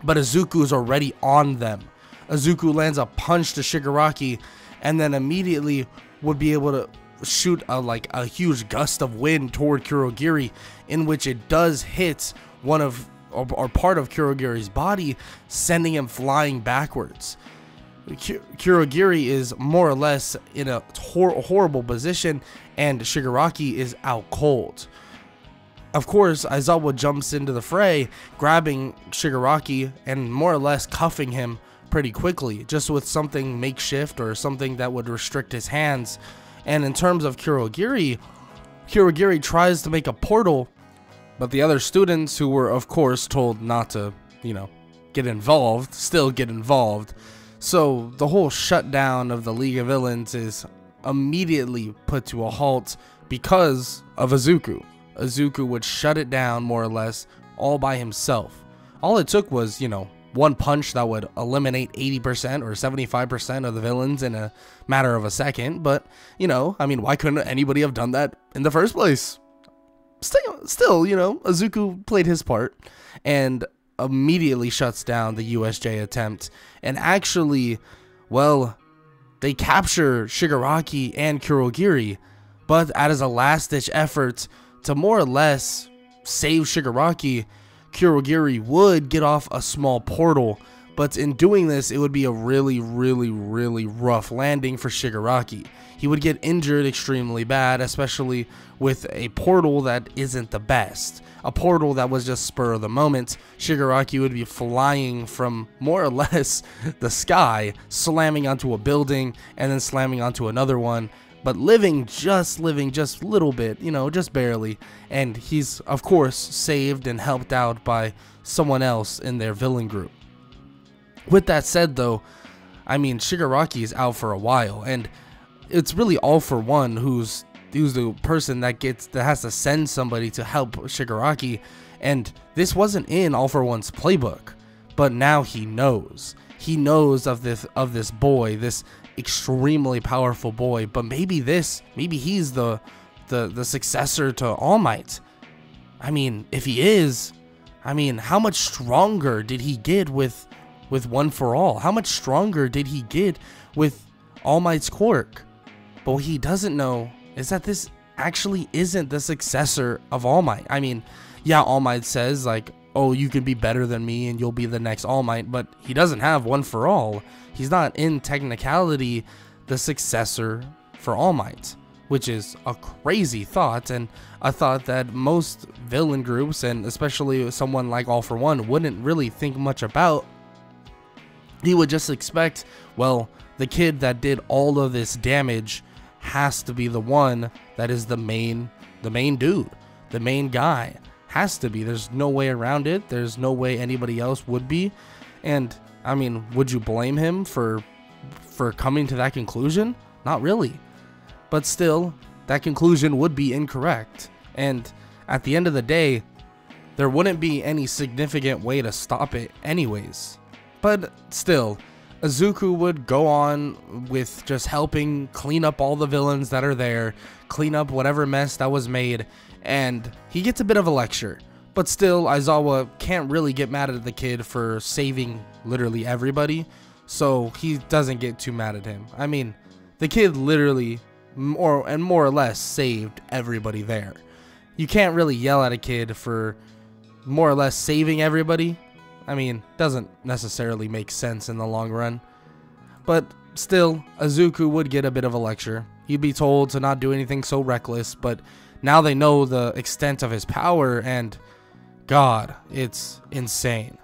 but Izuku is already on them. Izuku lands a punch to Shigaraki, and then immediately would be able to shoot a huge gust of wind toward Kurogiri, in which it does hit one of or part of Kurogiri's body, sending him flying backwards. Kurogiri is more or less in a horrible position, and Shigaraki is out cold. Of course, Aizawa jumps into the fray, grabbing Shigaraki and more or less cuffing him pretty quickly, just with something makeshift or something that would restrict his hands. And in terms of Kurogiri tries to make a portal, But the other students, who were of course told not to, you know, get involved, still get involved. So the whole shutdown of the League of Villains is immediately put to a halt because of Izuku. Izuku would shut it down more or less all by himself. All it took was, you know, one punch that would eliminate 80% or 75% of the villains in a matter of a second. But, you know, I mean, why couldn't anybody have done that in the first place? Still, you know, Izuku played his part and immediately shuts down the USJ attempt. And actually, well, they capture Shigaraki and Kurogiri, but as a last-ditch effort to more or less save Shigaraki, Kurogiri would get off a small portal, but in doing this, it would be a really rough landing for Shigaraki. He would get injured extremely bad, especially with a portal that isn't the best. A portal that was just spur of the moment. Shigaraki would be flying from more or less the sky, slamming onto a building, and then slamming onto another one, but living just a little bit, you know, just barely. And he's, of course, saved and helped out by someone else in their villain group. With that said, though, I mean, Shigaraki is out for a while, and it's really All For One who's the person that has to send somebody to help Shigaraki. And this wasn't in All For One's playbook, but now he knows. He knows of this boy, this extremely powerful boy. But maybe he's the successor to All Might. I mean, if he is, I mean, how much stronger did he get with One For All? How much stronger did he get with All Might's quirk? But what he doesn't know is that this actually isn't the successor of All Might. I mean, yeah, All Might says, like, oh, you can be better than me and you'll be the next All Might, but he doesn't have One For All. He's not, in technicality, the successor for All Might, which is a crazy thought, and a thought that most villain groups, and especially someone like All For One, wouldn't really think much about. He would just expect, well, the kid that did all of this damage has to be the one that is the main dude, the main guy. Has to be. There's no way around it. There's no way anybody else would be. And I mean, would you blame him for coming to that conclusion? Not really. But still, that conclusion would be incorrect. And at the end of the day, there wouldn't be any significant way to stop it anyways. But still, Izuku would go on with just helping clean up all the villains that are there, clean up whatever mess that was made, and he gets a bit of a lecture. But still, Aizawa can't really get mad at the kid for saving literally everybody, so he doesn't get too mad at him. I mean, the kid literally more or less saved everybody there. You can't really yell at a kid for more or less saving everybody. I mean, doesn't necessarily make sense in the long run. But still, Izuku would get a bit of a lecture. He'd be told to not do anything so reckless, but now they know the extent of his power, and God, it's insane.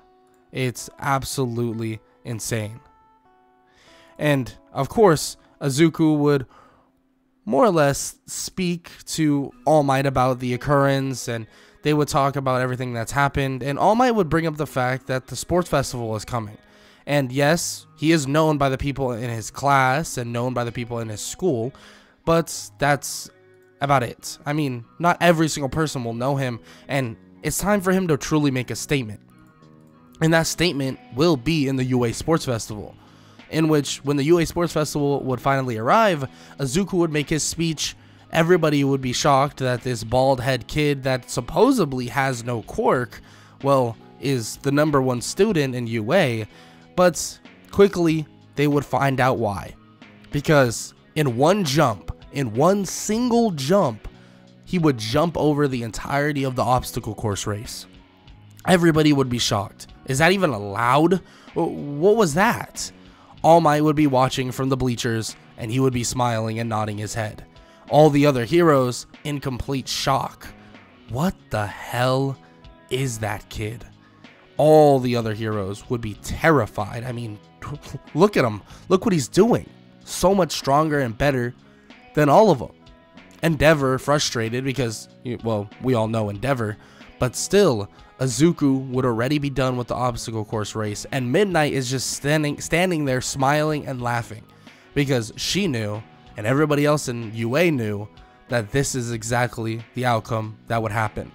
It's absolutely insane. And of course, Izuku would more or less speak to All Might about the occurrence, and they would talk about everything that's happened, and All Might would bring up the fact that the sports festival is coming. And yes, he is known by the people in his class and known by the people in his school, but that's about it. I mean, not every single person will know him, and it's time for him to truly make a statement. And that statement will be in the UA Sports Festival, in which, when the UA Sports Festival would finally arrive, Izuku would make his speech. Everybody would be shocked that this bald head kid that supposedly has no quirk, well, is the #1 student in UA, but quickly they would find out why. Because in one jump, in one single jump, he would jump over the entirety of the obstacle course race. Everybody would be shocked. Is that even allowed? What was that? All Might would be watching from the bleachers, and he would be smiling and nodding his head. All the other heroes in complete shock. What the hell is that kid? All the other heroes would be terrified. I mean, look at him. Look what he's doing. So much stronger and better than all of them. Endeavor frustrated because, well, we all know Endeavor, But still, Izuku would already be done with the obstacle course race, and Midnight is just standing there smiling and laughing, because she knew, and everybody else in UA knew, that this is exactly the outcome that would happen.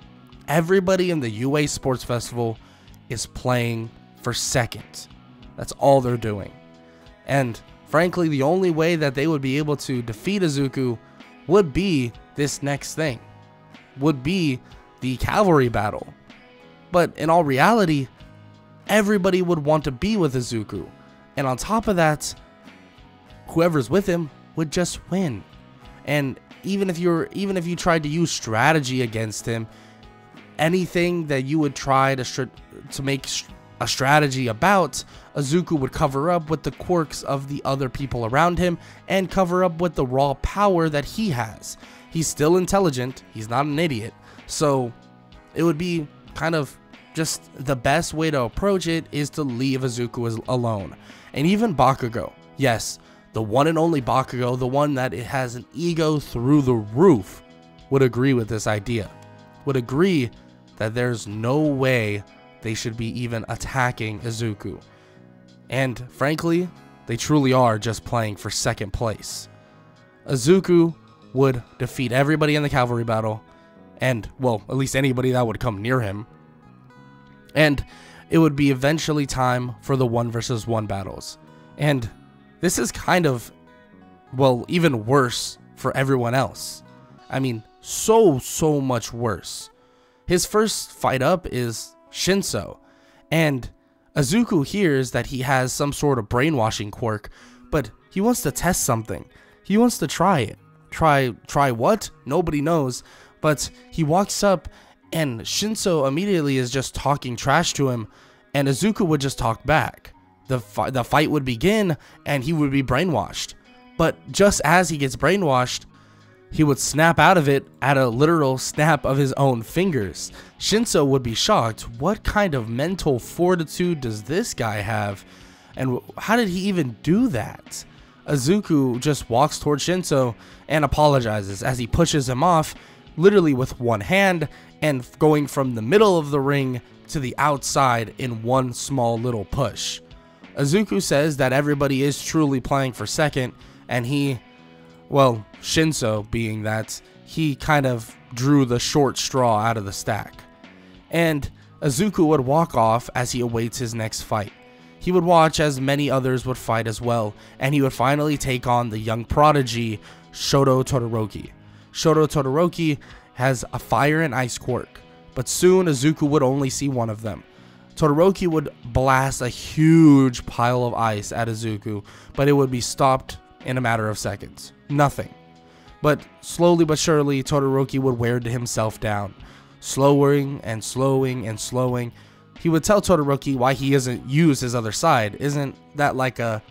Everybody in the UA Sports Festival is playing for second. That's all they're doing. And frankly, the only way that they would be able to defeat Izuku would be this next thing, would be the cavalry battle. But in all reality, everybody would want to be with Izuku. And on top of that, whoever's with him would just win. And even if you tried to use strategy against him, anything that you would try to make a strategy about, Izuku would cover up with the quirks of the other people around him and cover up with the raw power that he has. He's still intelligent, he's not an idiot, so it would be kind of just the best way to approach it is to leave Izuku alone. And even Bakugo, yes, the one and only Bakugo, the one that it has an ego through the roof, would agree with this idea, would agree that there's no way they should be even attacking Izuku. And frankly, they truly are just playing for second place. Izuku would defeat everybody in the cavalry battle, and, well, at least anybody that would come near him. And it would be eventually time for the 1v1 battles. And this is kind of, well, even worse for everyone else. I mean, so much worse. His first fight up is Shinso, and Izuku hears that he has some sort of brainwashing quirk, but he wants to test something. He wants to try it. Try what? Nobody knows, but he walks up and Shinso immediately is just talking trash to him, and Izuku would just talk back. The fight would begin and he would be brainwashed, but just as he gets brainwashed, he would snap out of it at a literal snap of his own fingers. Shinso would be shocked. What kind of mental fortitude does this guy have? And how did he even do that? Izuku just walks towards Shinso and apologizes as he pushes him off, literally with one hand, and going from the middle of the ring to the outside in one small little push. Izuku says that everybody is truly playing for second, and well, Shinso being that, he kind of drew the short straw out of the stack. And Izuku would walk off as he awaits his next fight. He would watch as many others would fight as well, and he would finally take on the young prodigy, Shoto Todoroki. Shoto Todoroki has a fire and ice quirk, but soon Izuku would only see one of them. Todoroki would blast a huge pile of ice at Izuku, but it would be stopped in a matter of seconds. Nothing. But slowly but surely, Todoroki would wear himself down, slowing and slowing and slowing. He would tell Todoroki why he doesn't use his other side. Isn't that like a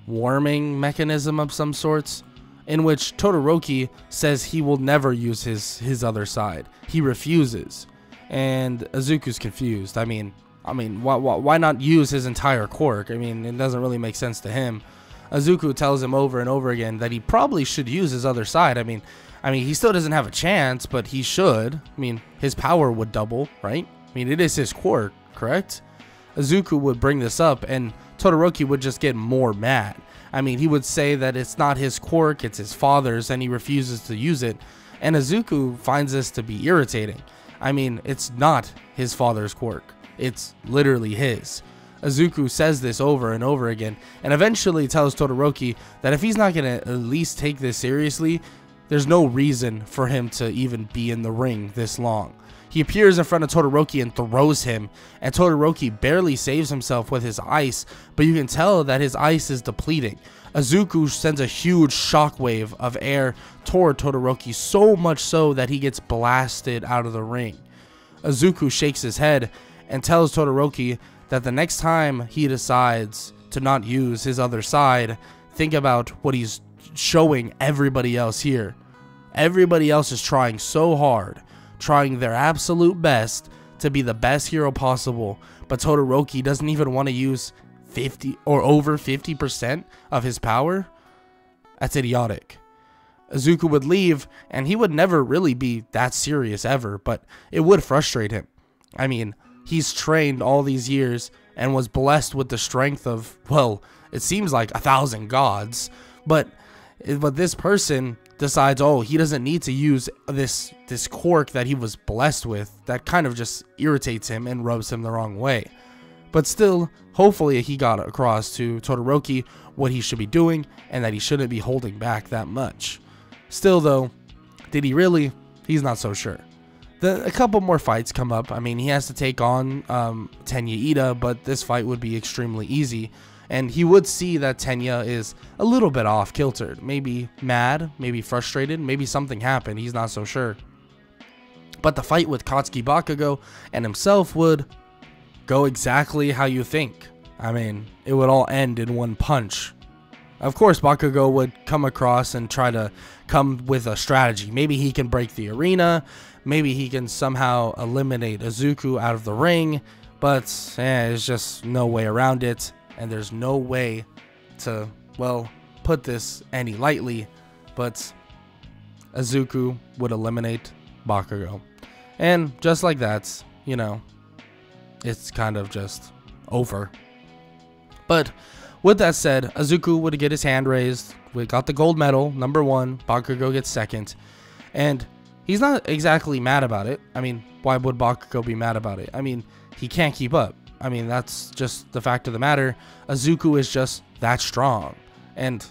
warming mechanism of some sorts? In which Todoroki says he will never use his other side. He refuses. And Izuku's confused. I mean, why not use his entire quirk? I mean, it doesn't really make sense to him. Izuku tells him over and over again that he probably should use his other side. I mean, he still doesn't have a chance, but he should. I mean, his power would double, right? I mean, it is his quirk, correct? Izuku would bring this up, and Todoroki would just get more mad. I mean, he would say that it's not his quirk, it's his father's, and he refuses to use it. And Izuku finds this to be irritating. I mean, it's not his father's quirk. It's literally his. Izuku says this over and over again, and eventually tells Todoroki that if he's not going to at least take this seriously, there's no reason for him to even be in the ring this long. He appears in front of Todoroki and throws him, and Todoroki barely saves himself with his ice, but you can tell that his ice is depleting. Izuku sends a huge shockwave of air toward Todoroki, so much so that he gets blasted out of the ring. Izuku shakes his head and tells Todoroki that the next time he decides to not use his other side, think about what he's showing everybody else here. Everybody else is trying so hard, trying their absolute best to be the best hero possible, but Todoroki doesn't even want to use 50 or over 50% of his power. That's idiotic. Izuku would leave, and he would never really be that serious ever, but it would frustrate him. I mean, he's trained all these years and was blessed with the strength of, well, it seems like 1,000 gods, but this person decides, oh, he doesn't need to use this quirk that he was blessed with. That kind of just irritates him and rubs him the wrong way. But still, hopefully he got across to Todoroki what he should be doing and that he shouldn't be holding back that much. Still though, did he really? He's not so sure. A couple more fights come up. I mean, he has to take on Tenya Ida, but this fight would be extremely easy. And he would see that Tenya is a little bit off kilter. Maybe mad, maybe frustrated, maybe something happened. He's not so sure. But the fight with Katsuki Bakugo and himself would go exactly how you think. I mean, it would all end in one punch. Of course, Bakugo would come across and try to come with a strategy. Maybe he can break the arena. Maybe he can somehow eliminate Izuku out of the ring. But there's just no way around it. And there's no way to, well, put this any lightly. But Izuku would eliminate Bakugo. And just like that, you know, it's kind of just over. But with that said, Izuku would get his hand raised. We got the gold medal, #1. Bakugo gets 2nd. And he's not exactly mad about it. I mean, why would Bakugo be mad about it? I mean, he can't keep up. I mean, that's just the fact of the matter. Izuku is just that strong. And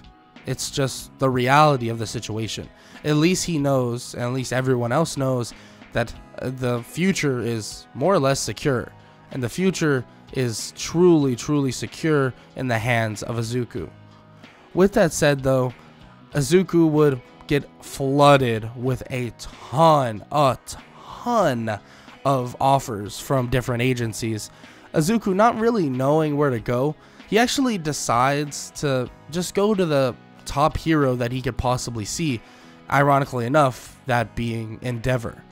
it's just the reality of the situation. At least he knows, and at least everyone else knows, that the future is more or less secure. And the future is truly, truly secure in the hands of Izuku. With that said, though, Izuku would get flooded with a ton of offers from different agencies. Izuku, not really knowing where to go, he actually decides to just go to the top hero that he could possibly see. Ironically enough, that being Endeavor.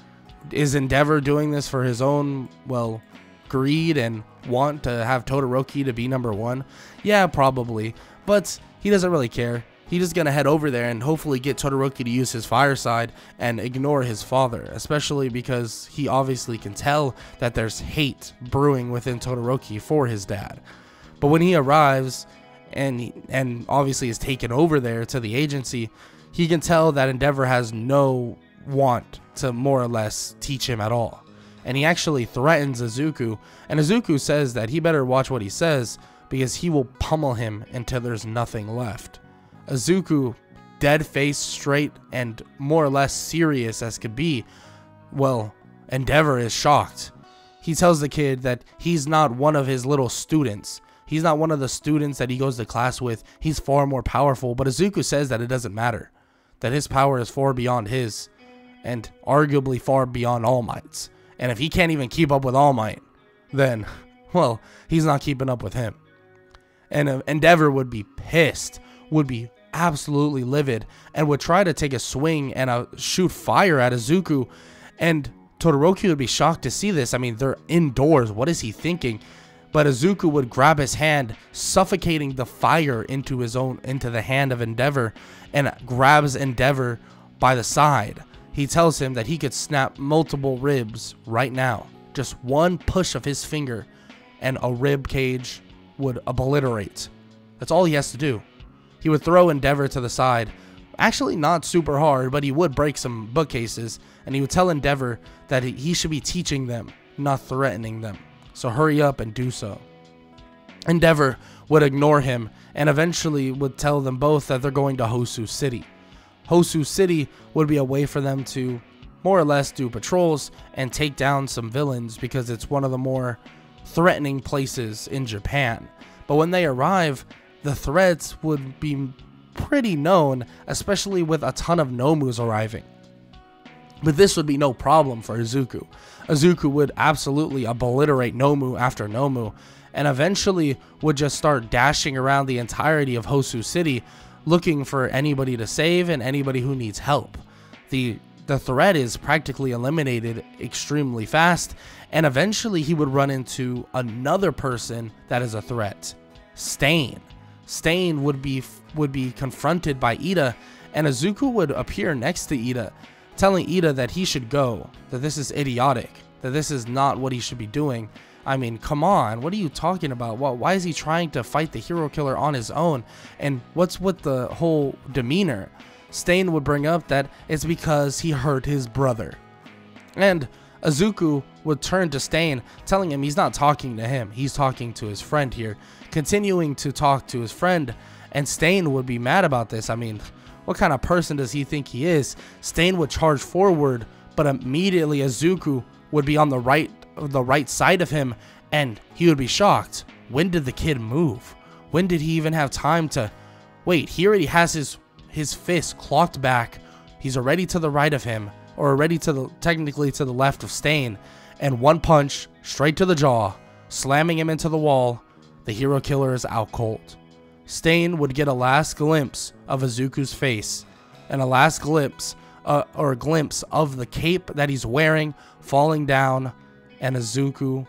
Is Endeavor doing this for his own, well, greed and want to have Todoroki to be #1? Yeah, probably. But he doesn't really care. He's just gonna head over there and hopefully get Todoroki to use his fire side and ignore his father, especially because he obviously can tell that there's hate brewing within Todoroki for his dad. But when he arrives and obviously is taken over there to the agency, he can tell that Endeavor has no want to more or less teach him at all. And he actually threatens Izuku, and Izuku says that he better watch what he says because he will pummel him until there's nothing left. Izuku, dead-faced, straight, and more or less serious as could be, well, Endeavor is shocked. He tells the kid that he's not one of his little students. He's not one of the students that he goes to class with. He's far more powerful, but Izuku says that it doesn't matter. That his power is far beyond his, and arguably far beyond All Might's. And if he can't even keep up with All Might, then, well, he's not keeping up with him. And Endeavor would be pissed, would be absolutely livid, and would try to take a swing and shoot fire at Izuku. And Todoroki would be shocked to see this. I mean, they're indoors. What is he thinking? But Izuku would grab his hand, suffocating the fire into the hand of Endeavor, and grabs Endeavor by the side. He tells him that he could snap multiple ribs right now. Just one push of his finger and a rib cage would obliterate. That's all he has to do. He would throw Endeavor to the side. Actually not super hard, but he would break some bookcases, and he would tell Endeavor that he should be teaching them, not threatening them. So hurry up and do so. Endeavor would ignore him and eventually would tell them both that they're going to Hosu City. Hosu City would be a way for them to more or less do patrols and take down some villains because it's one of the more threatening places in Japan. But when they arrive, the threats would be pretty known, especially with a ton of Nomus arriving. But this would be no problem for Izuku. Izuku would absolutely obliterate Nomu after Nomu, and eventually would just start dashing around the entirety of Hosu City, looking for anybody to save and anybody who needs help. The threat is practically eliminated extremely fast, and eventually he would run into another person that is a threat, Stain. Stain would be confronted by Ida, and Izuku would appear next to Ida, telling Ida that he should go, that this is idiotic, that this is not what he should be doing. I mean, come on, what are you talking about? Why is he trying to fight the hero killer on his own? And what's with the whole demeanor? Stain would bring up that it's because he hurt his brother. And Izuku would turn to Stain, telling him he's not talking to him, he's talking to his friend here, continuing to talk to his friend. And Stain would be mad about this. I mean, what kind of person does he think he is? Stain would charge forward, but immediately Izuku would be on the right side of him, and he would be shocked. When did the kid move? When did he even have time to wait? He already has his fist clocked back. He's already to the right of him, or already technically to the left of Stain, and one punch straight to the jaw, slamming him into the wall. The hero killer is out cold. Stain would get a last glimpse of Izuku's face, and a last glimpse of the cape that he's wearing falling down, and Izuku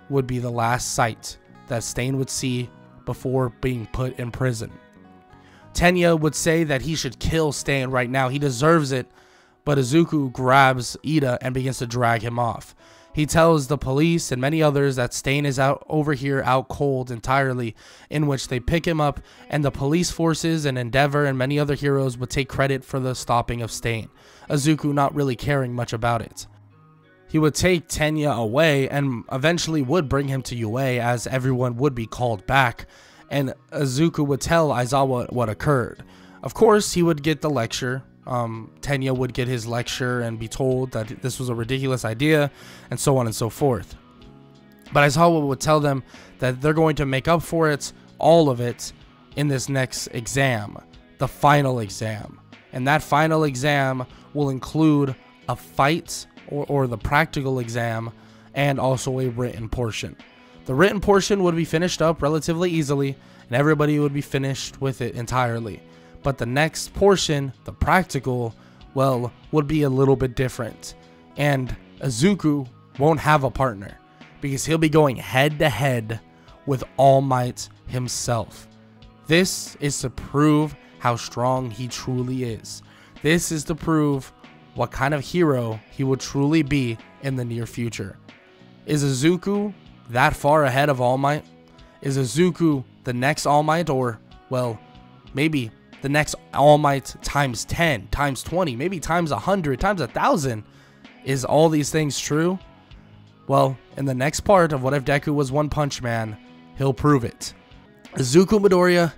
would be the last sight that Stain would see before being put in prison. Tenya would say that he should kill Stain right now, he deserves it, but Izuku grabs Ida and begins to drag him off. He tells the police and many others that Stain is out cold entirely, in which they pick him up, and the police forces and Endeavor and many other heroes would take credit for the stopping of Stain, Izuku not really caring much about it. He would take Tenya away and eventually would bring him to UA, as everyone would be called back, and Izuku would tell Aizawa what occurred. Of course, he would get the lecture. Tenya would get his lecture and be told that this was a ridiculous idea, and so on and so forth. But Aizawa would tell them that they're going to make up for it, all of it, in this next exam, the final exam. And that final exam will include a fight, or the practical exam, and also a written portion. The written portion would be finished up relatively easily, and everybody would be finished with it entirely. But the next portion, the practical, well, would be a little bit different. And Izuku won't have a partner, because he'll be going head to head with All Might himself. This is to prove how strong he truly is. This is to prove what kind of hero he would truly be in the near future. Is Izuku that far ahead of All Might? Is Izuku the next All Might, or, well, maybe the next All Might times 10, times 20, maybe times 100, times 1,000? Is all these things true? Well, in the next part of What If Deku Was One Punch Man, he'll prove it. Izuku Midoriya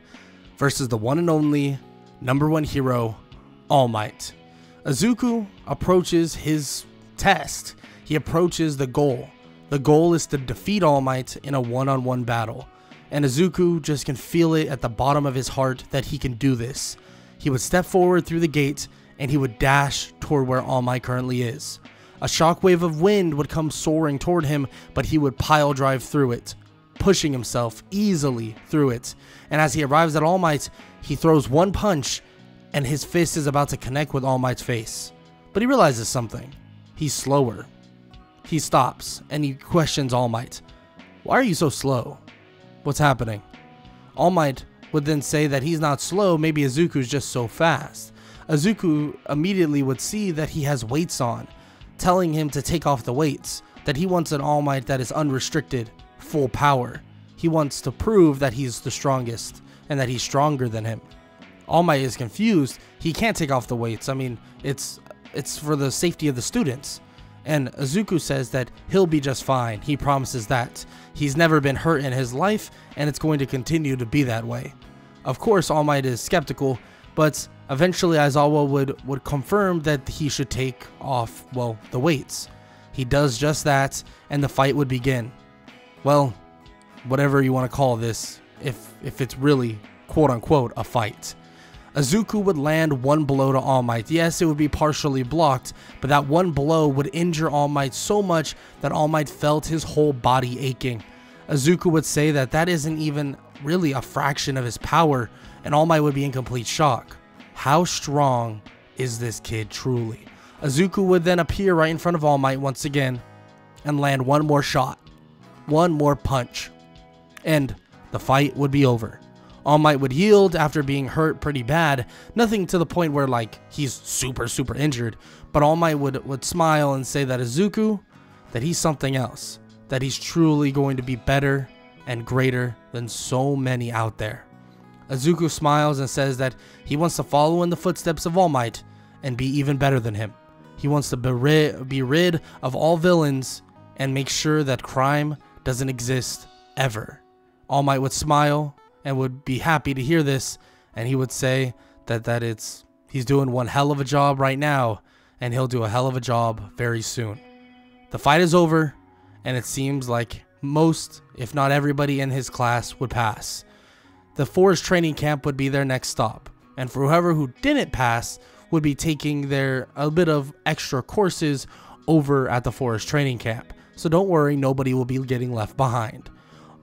versus the one and only #1 hero, All Might. Izuku approaches his test. He approaches the goal. The goal is to defeat All Might in a one-on-one battle. And Izuku just can feel it at the bottom of his heart that he can do this. He would step forward through the gate, and he would dash toward where All Might currently is. A shockwave of wind would come soaring toward him, but he would pile drive through it, pushing himself easily through it. And as he arrives at All Might, he throws one punch, and his fist is about to connect with All Might's face. But he realizes something. He's slower. He stops, and he questions All Might. Why are you so slow? What's happening? All Might would then say that he's not slow, maybe Izuku's just so fast. Izuku immediately would see that he has weights on, telling him to take off the weights, that he wants an All Might that is unrestricted, full power. He wants to prove that he's the strongest, and that he's stronger than him. All Might is confused. He can't take off the weights. I mean, it's for the safety of the students. And Izuku says that he'll be just fine. He promises that. He's never been hurt in his life, and it's going to continue to be that way. Of course, All Might is skeptical, but eventually Aizawa would confirm that he should take off, well, the weights. He does just that, and the fight would begin. Well, whatever you want to call this, if it's really, quote-unquote, a fight. Izuku would land one blow to All Might. Yes, it would be partially blocked, but that one blow would injure All Might so much that All Might felt his whole body aching. Izuku would say that that isn't even really a fraction of his power, and All Might would be in complete shock. How strong is this kid truly? Izuku would then appear right in front of All Might once again and land one more shot, one more punch, and the fight would be over. All Might would yield after being hurt pretty bad, nothing to the point where like he's super injured, but All Might would smile and say that Izuku, that he's something else, that he's truly going to be better and greater than so many out there. Izuku smiles and says that he wants to follow in the footsteps of All Might and be even better than him. He wants to be rid of all villains and make sure that crime doesn't exist ever. All Might would smile and would be happy to hear this, and he would say that he's doing one hell of a job right now, and he'll do a hell of a job very soon. The fight is over, and it seems like most, if not everybody in his class would pass. The forest training camp would be their next stop, and for whoever who didn't pass would be taking a bit of extra courses over at the forest training camp. So don't worry, nobody will be getting left behind.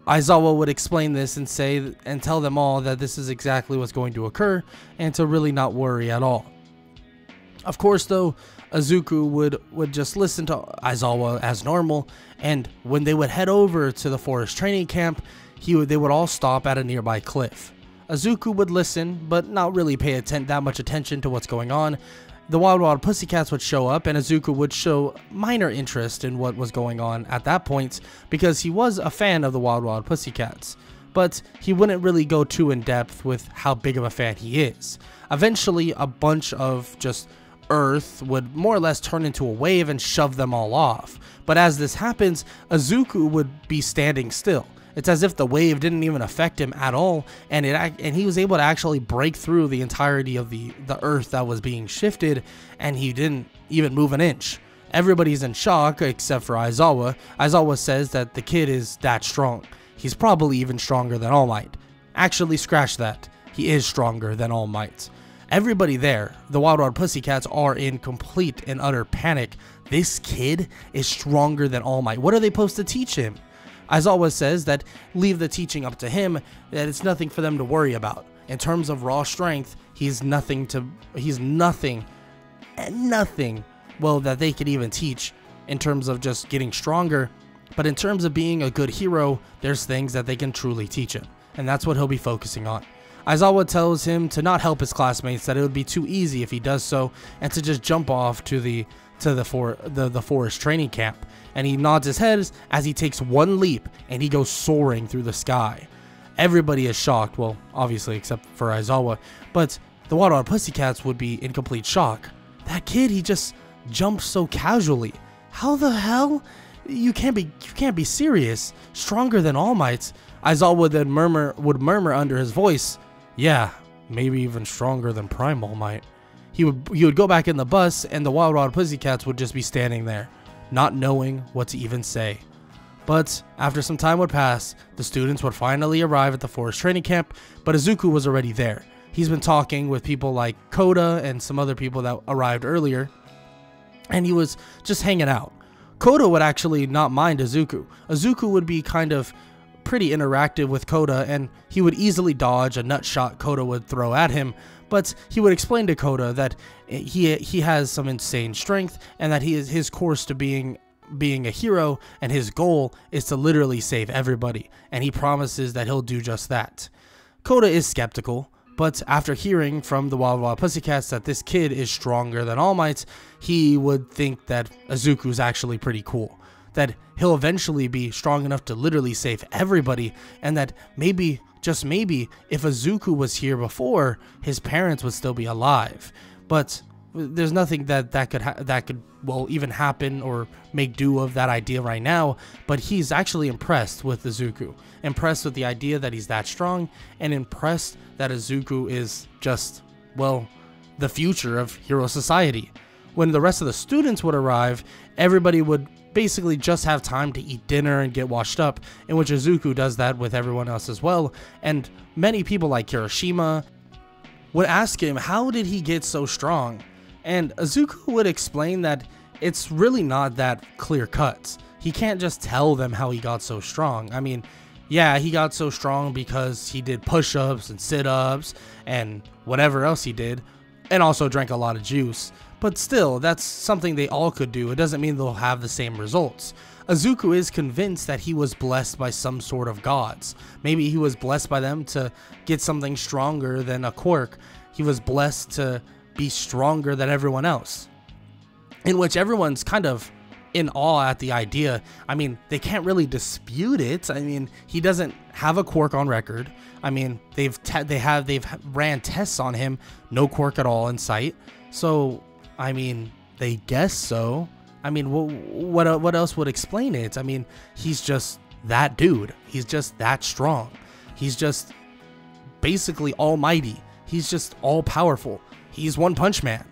Aizawa would explain this and tell them all that this is exactly what's going to occur and to really not worry at all. Of course though, Izuku would just listen to Aizawa as normal, and when they would head over to the forest training camp, they would all stop at a nearby cliff. Izuku would listen, but not really pay that much attention to what's going on. The Wild Pussycats would show up, and Izuku would show minor interest in what was going on at that point, because he was a fan of the Wild Pussycats. But he wouldn't really go too in depth with how big of a fan he is. Eventually, a bunch of just earth would more or less turn into a wave and shove them all off. But as this happens, Izuku would be standing still. It's as if the wave didn't even affect him at all, and he was able to actually break through the entirety of the earth that was being shifted, and he didn't even move an inch. Everybody's in shock except for Aizawa. Aizawa says that the kid is that strong. He's probably even stronger than All Might. Actually, scratch that. He is stronger than All Might. Everybody there, the Wild Pussycats, are in complete and utter panic. This kid is stronger than All Might. What are they supposed to teach him? Aizawa says that leave the teaching up to him, that it's nothing for them to worry about. In terms of raw strength, he's nothing, well, that they could even teach in terms of just getting stronger. But in terms of being a good hero, there's things that they can truly teach him, and that's what he'll be focusing on. Aizawa tells him to not help his classmates, that it would be too easy if he does so, and to just jump off to the forest training camp. And he nods his head as he takes one leap and he goes soaring through the sky. Everybody is shocked, well, obviously except for Aizawa, but the Wild Pussycats would be in complete shock. That kid, he just jumped so casually. How the hell? You can't be serious. Stronger than All Might. Aizawa then would murmur under his voice, yeah, maybe even stronger than Prime All Might. He would go back in the bus, and the Wild Pussycats would just be standing there, not knowing what to even say. But after some time would pass, the students would finally arrive at the forest training camp, but Izuku was already there. He's been talking with people like Koda and some other people that arrived earlier, and he was just hanging out. Koda would actually not mind Izuku. Izuku would be kind of pretty interactive with Koda, and he would easily dodge a nut shot Koda would throw at him, but he would explain to Koda that he has some insane strength, and that his course to being a hero, and his goal is to literally save everybody, and he promises that he'll do just that. Koda is skeptical, but after hearing from the Wild Pussycats that this kid is stronger than All Might, he would think that Izuku's actually pretty cool. That he'll eventually be strong enough to literally save everybody, and that maybe, just maybe, if Izuku was here before, his parents would still be alive. But there's nothing that could well even happen or make do of that idea right now, but he's actually impressed with Izuku. Impressed with the idea that he's that strong, and impressed that Izuku is just, well, the future of hero society. When the rest of the students would arrive, everybody would basically just have time to eat dinner and get washed up, in which Izuku does that with everyone else as well, and many people like Kirishima would ask him how did he get so strong, and Izuku would explain that it's really not that clear cut. He can't just tell them how he got so strong. I mean, yeah, he got so strong because he did push-ups and sit-ups and whatever else he did, and also drank a lot of juice. But still, that's something they all could do. It doesn't mean they'll have the same results. Izuku is convinced that he was blessed by some sort of gods. Maybe he was blessed by them to get something stronger than a quirk. He was blessed to be stronger than everyone else. In which everyone's kind of in awe at the idea. I mean, they can't really dispute it. I mean, he doesn't have a quirk on record. I mean, they've ran tests on him, no quirk at all in sight. So, I mean, they guess so. I mean, what else would explain it? I mean, he's just that dude. He's just that strong. He's just basically almighty. He's just all powerful. He's One Punch Man.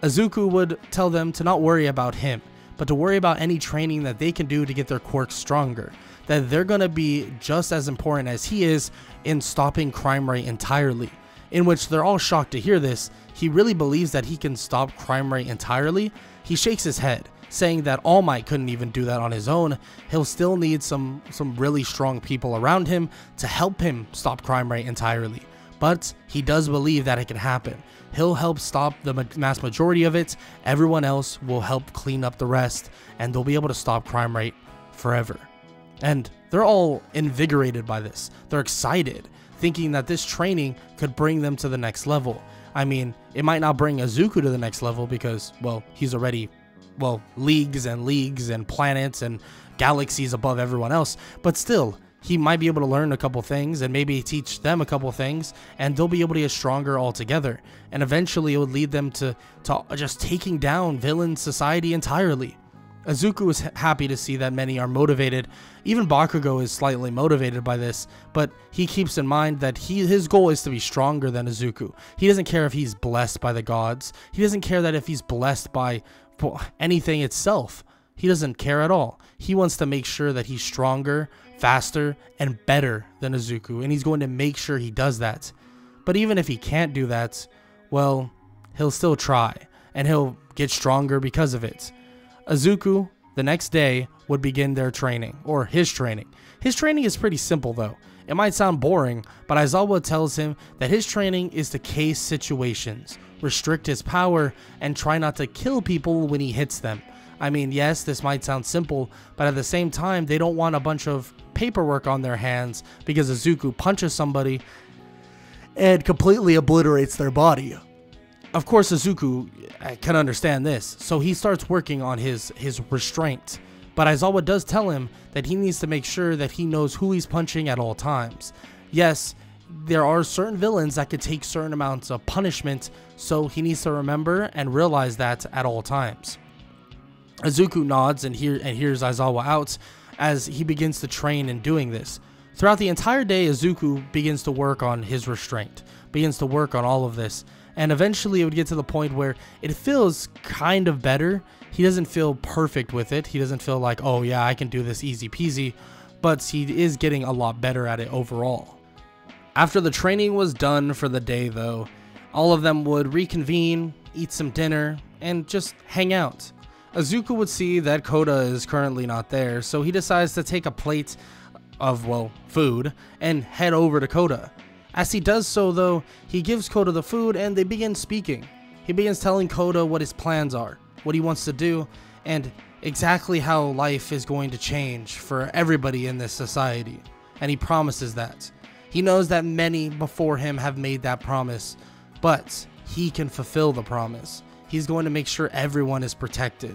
Izuku would tell them to not worry about him, but to worry about any training that they can do to get their quirks stronger. That they're going to be just as important as he is in stopping crime rate entirely. In which they're all shocked to hear this. He really believes that he can stop crime rate entirely. He shakes his head, saying that All Might couldn't even do that on his own. He'll still need some really strong people around him to help him stop crime rate entirely. But he does believe that it can happen. He'll help stop the mass majority of it. Everyone else will help clean up the rest, and they'll be able to stop crime rate forever. And they're all invigorated by this. They're excited, thinking that this training could bring them to the next level. I mean, it might not bring Izuku to the next level because, well, he's already, well, leagues and planets and galaxies above everyone else, but still, he might be able to learn a couple things and maybe teach them a couple things, and they'll be able to get stronger all together. And eventually it would lead them to just taking down villain society entirely. Izuku is happy to see that many are motivated. Even Bakugo is slightly motivated by this, but he keeps in mind that his goal is to be stronger than Izuku. He doesn't care if he's blessed by the gods. He doesn't care that if he's blessed by anything itself. He doesn't care at all. He wants to make sure that he's stronger, faster, and better than Izuku, and he's going to make sure he does that. But even if he can't do that, well, he'll still try, and he'll get stronger because of it. Izuku, the next day, would begin their training, or his training. His training is pretty simple though. It might sound boring, but Aizawa tells him that his training is to case situations, restrict his power, and try not to kill people when he hits them. I mean, yes, this might sound simple, but at the same time, they don't want a bunch of paperwork on their hands because Izuku punches somebody and completely obliterates their body. Of course, Izuku can understand this, so he starts working on his restraint. But Aizawa does tell him that he needs to make sure that he knows who he's punching at all times. Yes, there are certain villains that could take certain amounts of punishment, so he needs to remember and realize that at all times. Izuku nods and hears Aizawa out as he begins to train in doing this. Throughout the entire day, Izuku begins to work on his restraint, begins to work on all of this, and eventually it would get to the point where it feels kind of better. He doesn't feel perfect with it. He doesn't feel like, oh yeah, I can do this easy peasy, but he is getting a lot better at it overall. After the training was done for the day though, all of them would reconvene, eat some dinner, and just hang out. Izuku would see that Koda is currently not there, so he decides to take a plate of, well, food and head over to Koda. As he does so though, he gives Koda the food and they begin speaking. He begins telling Koda what his plans are, what he wants to do, and exactly how life is going to change for everybody in this society. And he promises that. He knows that many before him have made that promise, but he can fulfill the promise. He's going to make sure everyone is protected.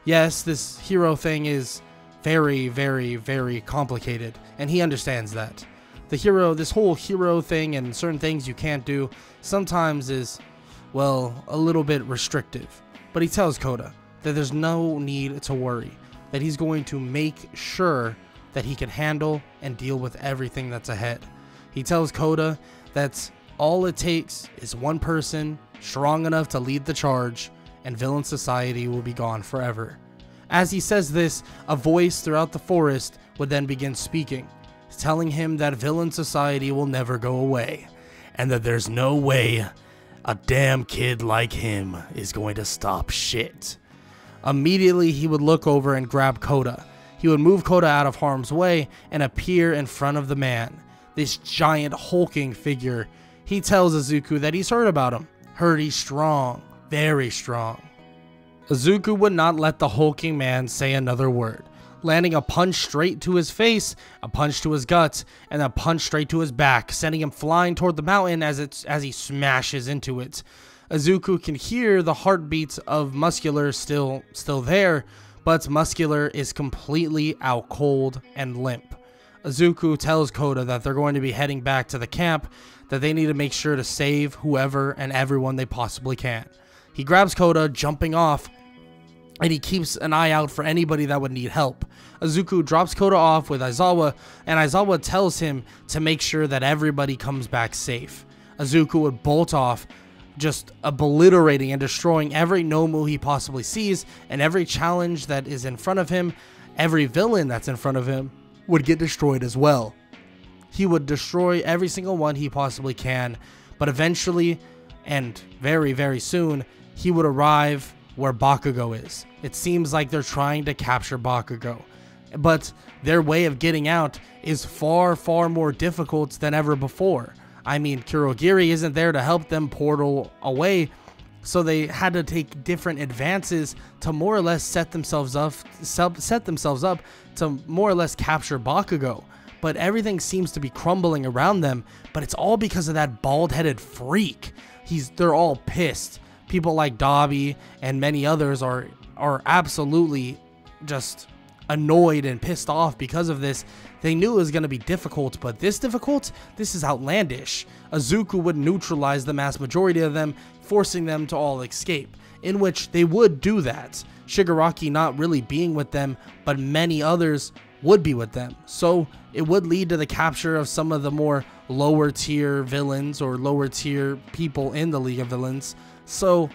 Yes, this hero thing is very, very, very complicated, and he understands that. This whole hero thing and certain things you can't do sometimes is, well, a little bit restrictive. But he tells Koda that there's no need to worry, that he's going to make sure that he can handle and deal with everything that's ahead. He tells Koda that all it takes is one person strong enough to lead the charge, and villain society will be gone forever. As he says this, a voice throughout the forest would then begin speaking, telling him that villain society will never go away, and that there's no way a damn kid like him is going to stop shit. Immediately, he would look over and grab Koda. He would move Koda out of harm's way and appear in front of the man, this giant hulking figure. He tells Izuku that he's heard about him, Heard he's strong, very strong. Izuku would not let the hulking man say another word, landing a punch straight to his face, a punch to his guts, and a punch straight to his back, sending him flying toward the mountain as he smashes into it. Izuku can hear the heartbeats of Muscular still there, but Muscular is completely out cold and limp. Izuku tells Koda that they're going to be heading back to the camp, that they need to make sure to save whoever and everyone they possibly can. He grabs Koda, jumping off, and he keeps an eye out for anybody that would need help. Izuku drops Koda off with Aizawa, and Aizawa tells him to make sure that everybody comes back safe. Izuku would bolt off, just obliterating and destroying every Nomu he possibly sees, and every challenge that is in front of him, every villain that's in front of him, would get destroyed as well. He would destroy every single one he possibly can, but eventually, and very, very soon, he would arrive where Bakugo is. It seems like they're trying to capture Bakugo, but their way of getting out is far, far more difficult than ever before. I mean, Kurogiri isn't there to help them portal away, so they had to take different advances to more or less set themselves up to more or less capture Bakugo. But everything seems to be crumbling around them, but it's all because of that bald-headed freak. They're all pissed. People like Dabi and many others are absolutely just annoyed and pissed off because of this. They knew it was going to be difficult, but this is outlandish. Izuku would neutralize the mass majority of them, forcing them to all escape, in which they would do that. Shigaraki not really being with them, but many others would be with them. So it would lead to the capture of some of the more lower tier villains or lower tier people in the League of Villains. So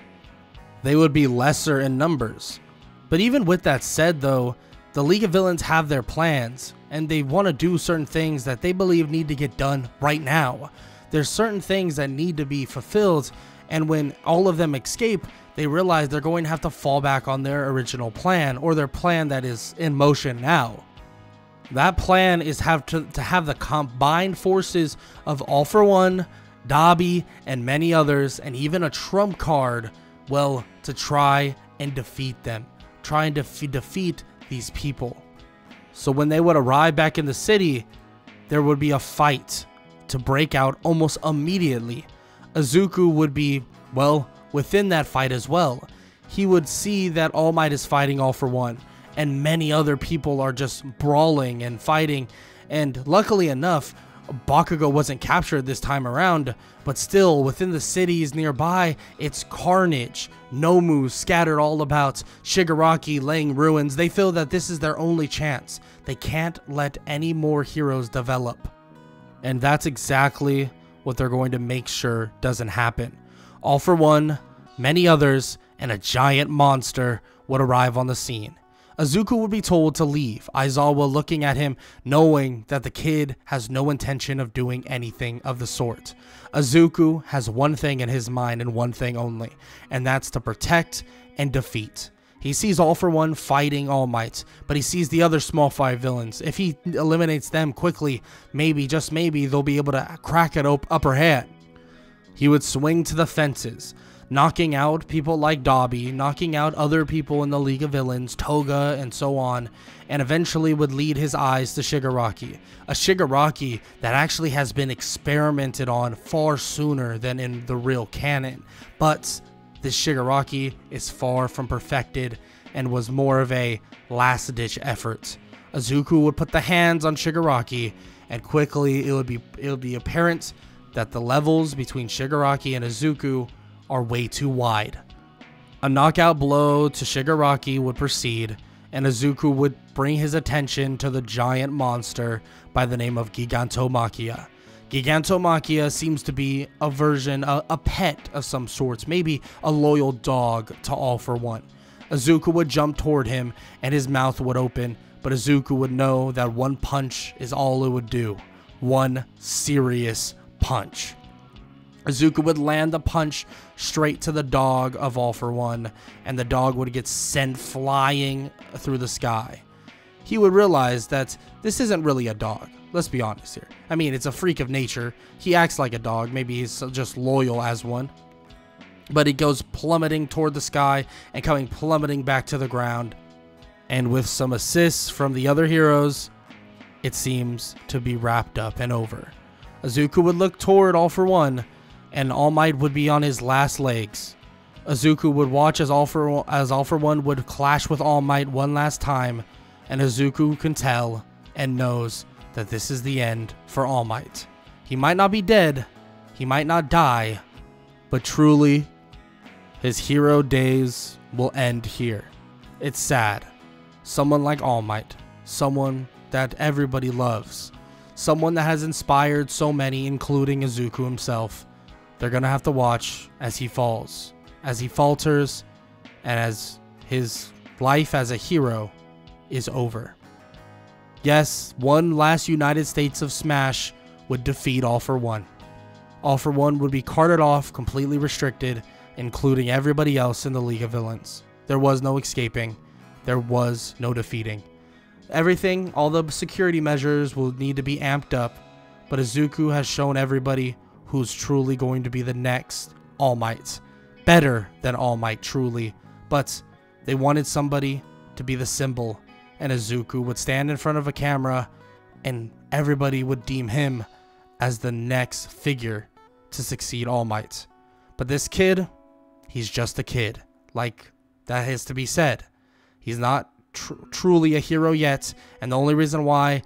they would be lesser in numbers. But even with that said though, the League of Villains have their plans, and they want to do certain things that they believe need to get done right now. There's certain things that need to be fulfilled, and when all of them escape, they realize they're going to have to fall back on their original plan, or their plan that is in motion now. That plan is to have the combined forces of All For One, Dabi, and many others, and even a trump card, well, to try and defeat them. Try and defeat these people. So when they would arrive back in the city, there would be a fight to break out almost immediately. Izuku would be, well, within that fight as well. He would see that All Might is fighting All For One, and many other people are just brawling and fighting, and luckily enough, Bakugo wasn't captured this time around, but still, within the cities nearby, it's carnage. Nomu scattered all about, Shigaraki laying ruins. They feel that this is their only chance. They can't let any more heroes develop. And that's exactly what they're going to make sure doesn't happen. All For One, many others, and a giant monster would arrive on the scene. Izuku would be told to leave, Aizawa looking at him, knowing that the kid has no intention of doing anything of the sort. Izuku has one thing in his mind and one thing only, and that's to protect and defeat. He sees All For One fighting All Might, but he sees the other small five villains. If he eliminates them quickly, maybe, just maybe, they'll be able to crack an upper hand. He would swing to the fences, knocking out people like Dabi, knocking out other people in the League of Villains, Toga, and so on, and eventually would lead his eyes to Shigaraki. A Shigaraki that actually has been experimented on far sooner than in the real canon. But this Shigaraki is far from perfected and was more of a last-ditch effort. Izuku would put the hands on Shigaraki, and quickly it would be apparent that the levels between Shigaraki and Izuku are way too wide. A knockout blow to Shigaraki would proceed, and Izuku would bring his attention to the giant monster by the name of Gigantomachia. Gigantomachia seems to be a version, a pet of some sorts, maybe a loyal dog to All For One. Izuku would jump toward him, and his mouth would open, but Izuku would know that one punch is all it would do. One serious punch. Izuku would land the punch straight to the dog of All For One, and the dog would get sent flying through the sky. He would realize that this isn't really a dog. Let's be honest here. I mean, it's a freak of nature. He acts like a dog. Maybe he's just loyal as one. but he goes plummeting toward the sky and coming plummeting back to the ground. And with some assists from the other heroes, it seems to be wrapped up and over. Izuku would look toward All For One, and All Might would be on his last legs. Izuku would watch as All For One would clash with All Might one last time, and Izuku can tell and knows that this is the end for All Might. He might not be dead, he might not die, but truly, his hero days will end here. It's sad. Someone like All Might, someone that everybody loves, someone that has inspired so many, including Izuku himself, they're gonna have to watch as he falls, as he falters, and as his life as a hero is over. Yes, one last United States of Smash would defeat All For One. All For One would be carted off, completely restricted, including everybody else in the League of Villains. There was no escaping. There was no defeating. Everything, all the security measures will need to be amped up, but Izuku has shown everybody who's truly going to be the next All Might. Better than All Might, truly, but they wanted somebody to be the symbol, and Izuku would stand in front of a camera and everybody would deem him as the next figure to succeed All Might. But this kid, he's just a kid. Like, that has to be said. He's not truly a hero yet, and the only reason why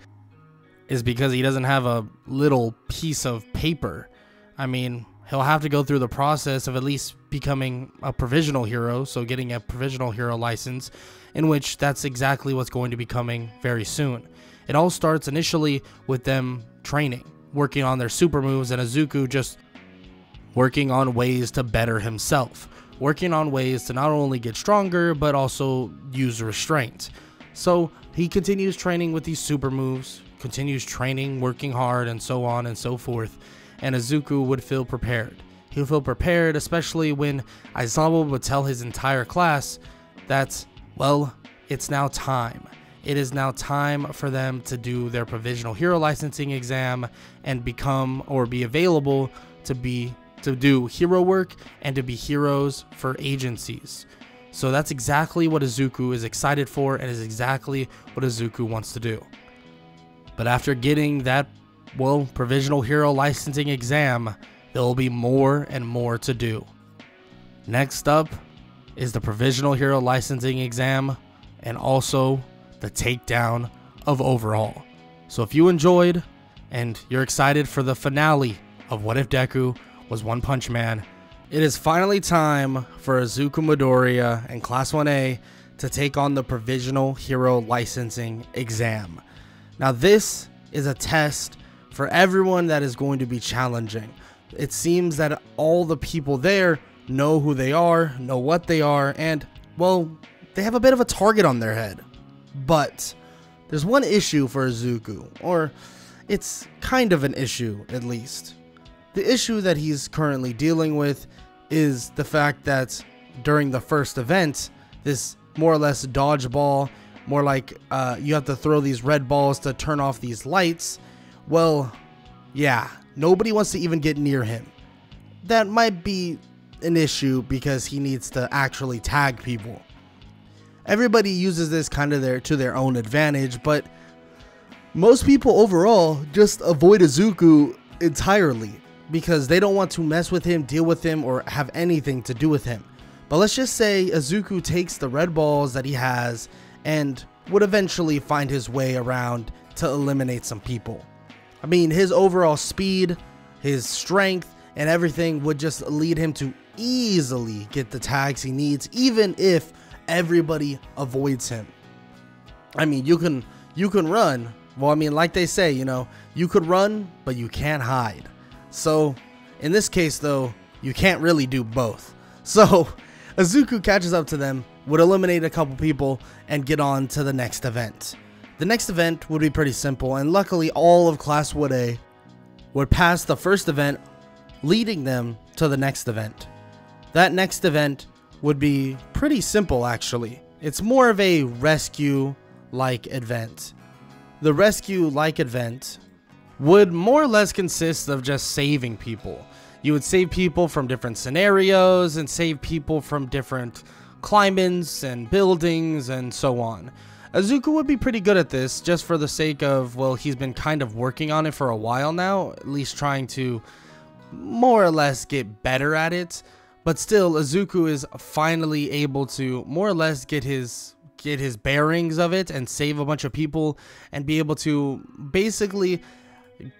is because he doesn't have a little piece of paper. I mean, he'll have to go through the process of at least becoming a provisional hero, so getting a provisional hero license, in which that's exactly what's going to be coming very soon. It all starts initially with them training, working on their super moves, and Izuku just working on ways to better himself, working on ways to not only get stronger, but also use restraint. So he continues training with these super moves, continues training, working hard, and so on and so forth, and Izuku would feel prepared. He'll feel prepared, especially when Aizawa would tell his entire class that, well, it's now time. It is now time for them to do their provisional hero licensing exam and become or be available to do hero work and to be heroes for agencies. So that's exactly what Izuku is excited for, and is exactly what Izuku wants to do. But after getting that, well, provisional hero licensing exam, there will be more and more to do. Next up is the provisional hero licensing exam, and also the takedown of Overhaul. So if you enjoyed and you're excited for the finale of What If Deku Was One Punch Man, it is finally time for Izuku Midoriya and Class 1A to take on the provisional hero licensing exam. Now this is a test for everyone that is going to be challenging. It seems that all the people there know who they are, know what they are, and, well, they have a bit of a target on their head. But there's one issue for Izuku, or it's kind of an issue at least. The issue that he's currently dealing with is the fact that during the first event, this more or less dodgeball, more like you have to throw these red balls to turn off these lights. Well, yeah, nobody wants to even get near him. That might be an issue because he needs to actually tag people. Everybody uses this kind of to their own advantage, but most people overall just avoid Izuku entirely because they don't want to mess with him, deal with him, or have anything to do with him. But let's just say Izuku takes the red balls that he has and would eventually find his way around to eliminate some people. I mean, his overall speed, his strength, and everything would just lead him to easily get the tags he needs, even if everybody avoids him. I mean, you can run. Well, I mean, like they say, you know, you could run, but you can't hide. So in this case, though, you can't really do both. So Izuku catches up to them, would eliminate a couple people, and get on to the next event. The next event would be pretty simple, and luckily all of Class 1A would pass the first event, leading them to the next event. That next event would be pretty simple, actually. It's more of a rescue-like event. The rescue-like event would more or less consist of just saving people. You would save people from different scenarios and save people from different climates and buildings and so on. Izuku would be pretty good at this, just for the sake of, well, he's been kind of working on it for a while now, at least trying to more or less get better at it. But still, Izuku is finally able to more or less get his bearings of it and save a bunch of people and be able to basically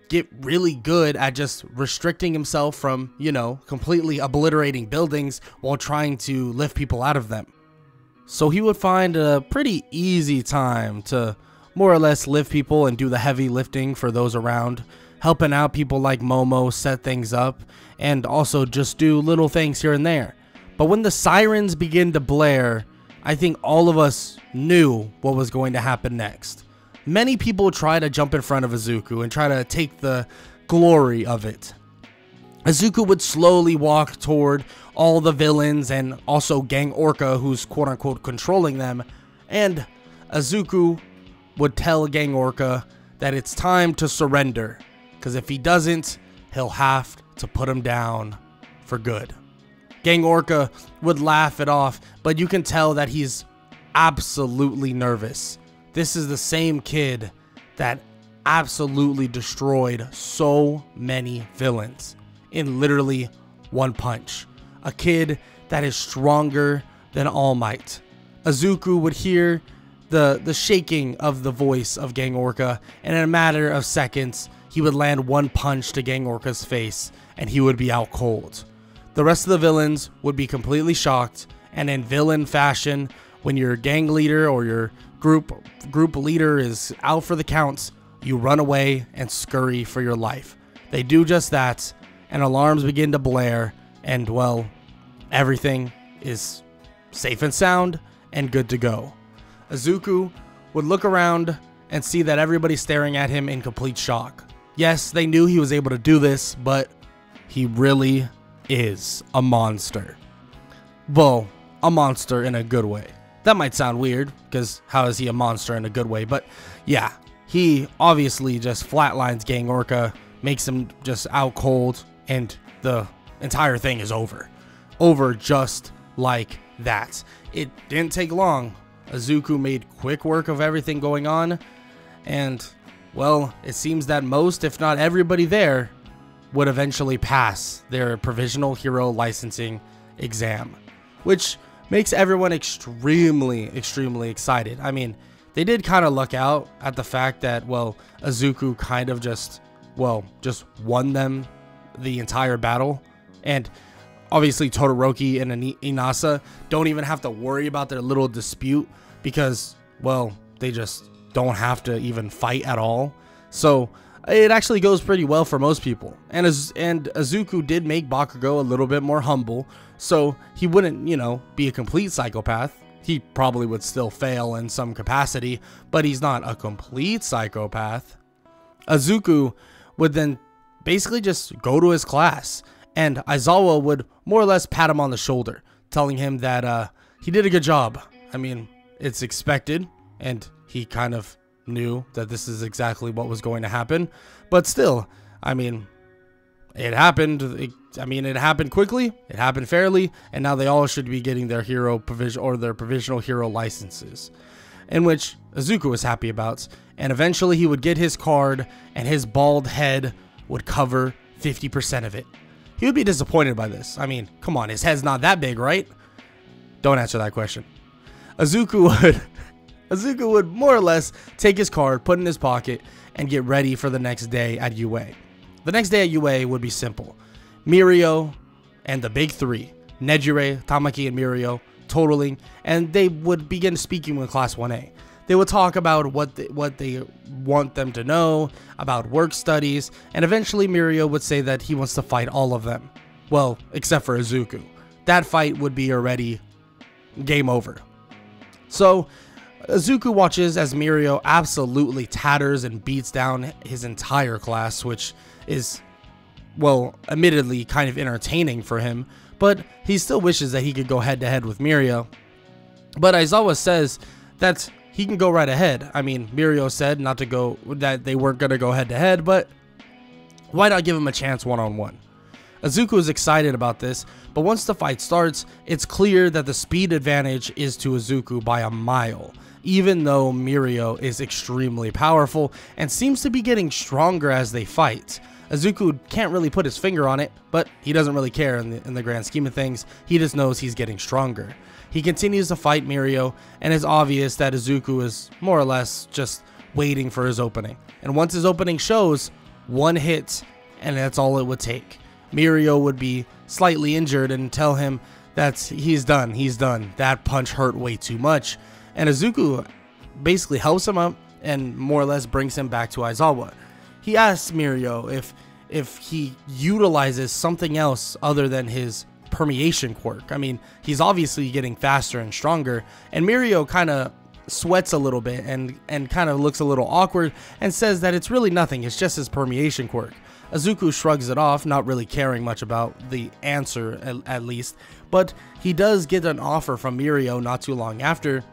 get really good at just restricting himself from, you know, completely obliterating buildings while trying to lift people out of them. So he would find a pretty easy time to more or less lift people and do the heavy lifting for those around, helping out people like Momo set things up, and also just do little things here and there. But when the sirens begin to blare, I think all of us knew what was going to happen next. Many people try to jump in front of Izuku and try to take the glory of it. Izuku would slowly walk toward all the villains and also Gang Orca, who's quote-unquote controlling them, and Izuku would tell Gang Orca that it's time to surrender, because if he doesn't, he'll have to put him down for good. Gang Orca would laugh it off, but you can tell that he's absolutely nervous. This is the same kid that absolutely destroyed so many villains in literally one punch. A kid that is stronger than All Might. Izuku would hear the shaking of the voice of Gang Orca, and in a matter of seconds, he would land one punch to Gang Orca's face, and he would be out cold. The rest of the villains would be completely shocked, and in villain fashion, when your gang leader or your group leader is out for the counts, you run away and scurry for your life. They do just that, and alarms begin to blare, and well, everything is safe and sound and good to go. Izuku would look around and see that everybody's staring at him in complete shock. Yes, they knew he was able to do this, but he really is a monster. Well, a monster in a good way. That might sound weird, because how is he a monster in a good way? But yeah, he obviously just flatlines Gang Orca, makes him just out cold, and the entire thing is over. Over just like that. It didn't take long. Izuku made quick work of everything going on, and well, it seems that most, if not everybody there, would eventually pass their provisional hero licensing exam, which makes everyone extremely excited. I mean, they did kind of luck out at the fact that, well, Izuku kind of just won them the entire battle, and obviously Todoroki and Inasa don't even have to worry about their little dispute because, well, they just don't have to even fight at all. So it actually goes pretty well for most people. And Izuku did make Bakugo a little bit more humble, so he wouldn't, you know, be a complete psychopath. He probably would still fail in some capacity, but he's not a complete psychopath. Izuku would then basically just go to his class, and Aizawa would more or less pat him on the shoulder, telling him that he did a good job. I mean, it's expected, and he kind of knew that this is exactly what was going to happen, but still, I mean, it happened. It happened quickly, it happened fairly, and now they all should be getting their hero provision or their provisional hero licenses, in which Izuku was happy about. And eventually he would get his card, and his bald head would cover 50% of it. He would be disappointed by this. I mean, come on, his head's not that big, right? Don't answer that question. Izuku would more or less take his card, put it in his pocket, and get ready for the next day at UA. The next day at UA would be simple. Mirio and the big three, Nejire, Tamaki, and Mirio, totaling, and they would begin speaking with Class 1A. They would talk about what they want them to know, about work studies, and eventually Mirio would say that he wants to fight all of them. Well, except for Izuku. That fight would be already game over. So Izuku watches as Mirio absolutely tatters and beats down his entire class, which is, well, admittedly kind of entertaining for him, but he still wishes that he could go head to head with Mirio. But Aizawa says that he can go right ahead. I mean, Mirio said that they weren't going to go head to head, but why not give him a chance one-on-one? Izuku is excited about this, but once the fight starts, it's clear that the speed advantage is to Izuku by a mile, even though Mirio is extremely powerful and seems to be getting stronger as they fight. Izuku can't really put his finger on it, but he doesn't really care in the grand scheme of things. He just knows he's getting stronger. He continues to fight Mirio, and it's obvious that Izuku is more or less just waiting for his opening. And once his opening shows, one hit, and that's all it would take. Mirio would be slightly injured and tell him that he's done, that punch hurt way too much. And Izuku basically helps him up and more or less brings him back to Aizawa. He asks Mirio if he utilizes something else other than his permeation quirk. I mean, he's obviously getting faster and stronger, and Mirio kind of sweats a little bit and kind of looks a little awkward and says that it's really nothing, it's just his permeation quirk. Izuku shrugs it off, not really caring much about the answer at least, but he does get an offer from Mirio not too long after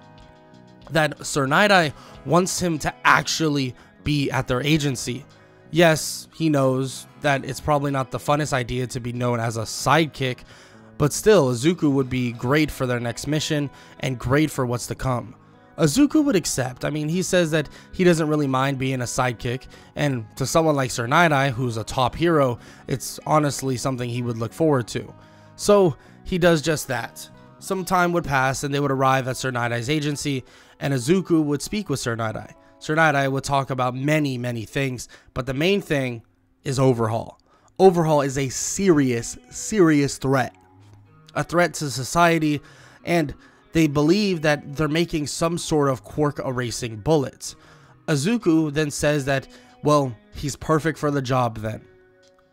that Sir Night-Eye wants him to actually be at their agency. Yes, he knows that it's probably not the funnest idea to be known as a sidekick, but still, Izuku would be great for their next mission and great for what's to come. Izuku would accept. I mean, he says that he doesn't really mind being a sidekick, and to someone like Sir Night-Eye, who's a top hero, it's honestly something he would look forward to. So he does just that. Some time would pass and they would arrive at Sir Night-Eye's agency, and Izuku would speak with Sir Night-Eye. Sir Night-Eye would talk about many things, but the main thing is Overhaul. Overhaul is a serious threat. A threat to society, and they believe that they're making some sort of quirk erasing bullets. Izuku then says that, well, he's perfect for the job then.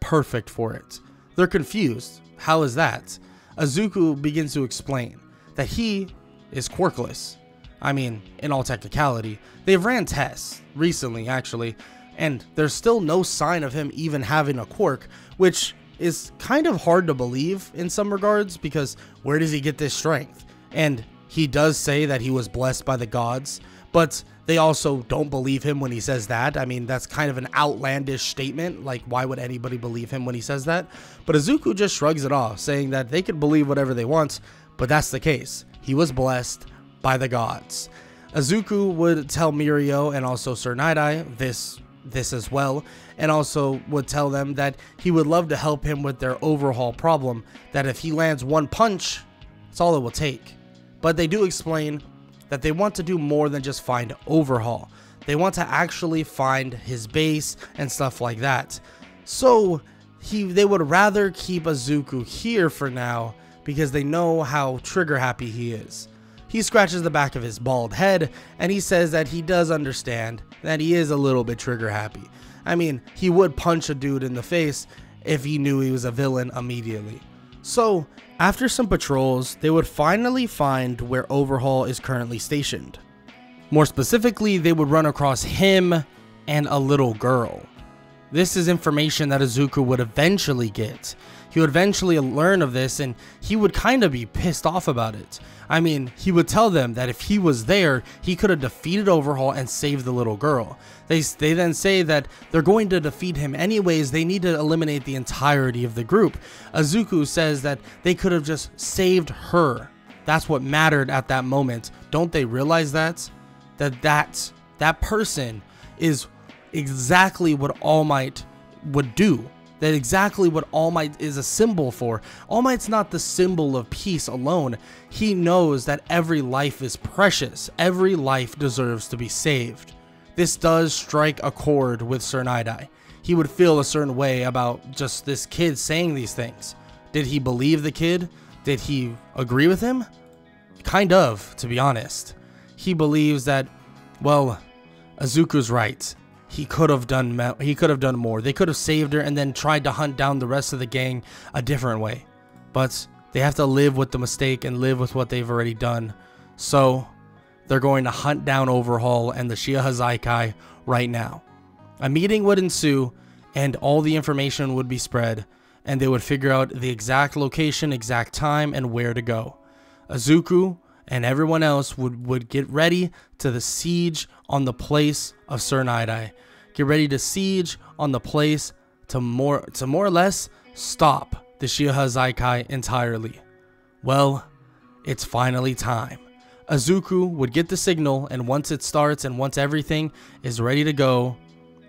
Perfect for it. They're confused. How is that? Izuku begins to explain that he is quirkless. I mean, in all technicality, they've ran tests recently actually, and there's still no sign of him even having a quirk, which is kind of hard to believe in some regards, because where does he get this strength? And he does say that he was blessed by the gods, but they also don't believe him when he says that. I mean, that's kind of an outlandish statement. Like, why would anybody believe him when he says that? But Izuku just shrugs it off, saying that they can believe whatever they want, but that's the case. He was blessed by the gods. Izuku would tell Mirio and also Sir Night-Eye this as well, and also would tell them that he would love to help him with their overhaul problem, that if he lands one punch, that's all it will take. But they do explain that they want to do more than just find Overhaul. They want to actually find his base and stuff like that. So they would rather keep Izuku here for now because they know how trigger happy he is. He scratches the back of his bald head and he says that he does understand that he is a little bit trigger happy. I mean, he would punch a dude in the face if he knew he was a villain immediately. So after some patrols, they would finally find where Overhaul is currently stationed. More specifically, they would run across him and a little girl. This is information that Izuku would eventually get. He would eventually learn of this and he would kind of be pissed off about it. I mean, he would tell them that if he was there, he could have defeated Overhaul and saved the little girl. They then say that they're going to defeat him anyways, they need to eliminate the entirety of the group. Izuku says that they could have just saved her. That's what mattered at that moment. Don't they realize that? That person is exactly what All Might would do. That exactly what All Might is a symbol for. All Might's not the symbol of peace alone. He knows that every life is precious. Every life deserves to be saved. This does strike a chord with Sir Night-Eye. He would feel a certain way about just this kid saying these things. Did he believe the kid? Did he agree with him? Kind of, to be honest. He believes that, well, Izuku's right. He could have done more. They could have saved her and then tried to hunt down the rest of the gang a different way. But they have to live with the mistake and live with what they've already done. So they're going to hunt down Overhaul and the Shiha Hazaikai right now. A meeting would ensue and all the information would be spread, and they would figure out the exact location, exact time, and where to go. Izuku and everyone else would get ready to the siege on the place of Sir Night-Eye. Get ready to siege on the place to more or less stop the Shiha Zaikai entirely. Well, it's finally time. Izuku would get the signal, and once it starts and once everything is ready to go,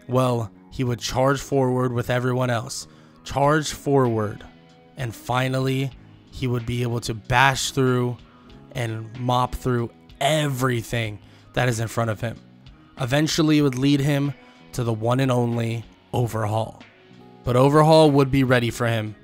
well, he would charge forward with everyone else. Charge forward. And finally, he would be able to bash through and mop through everything that is in front of him. Eventually, it would lead him to the one and only Overhaul. But Overhaul would be ready for him.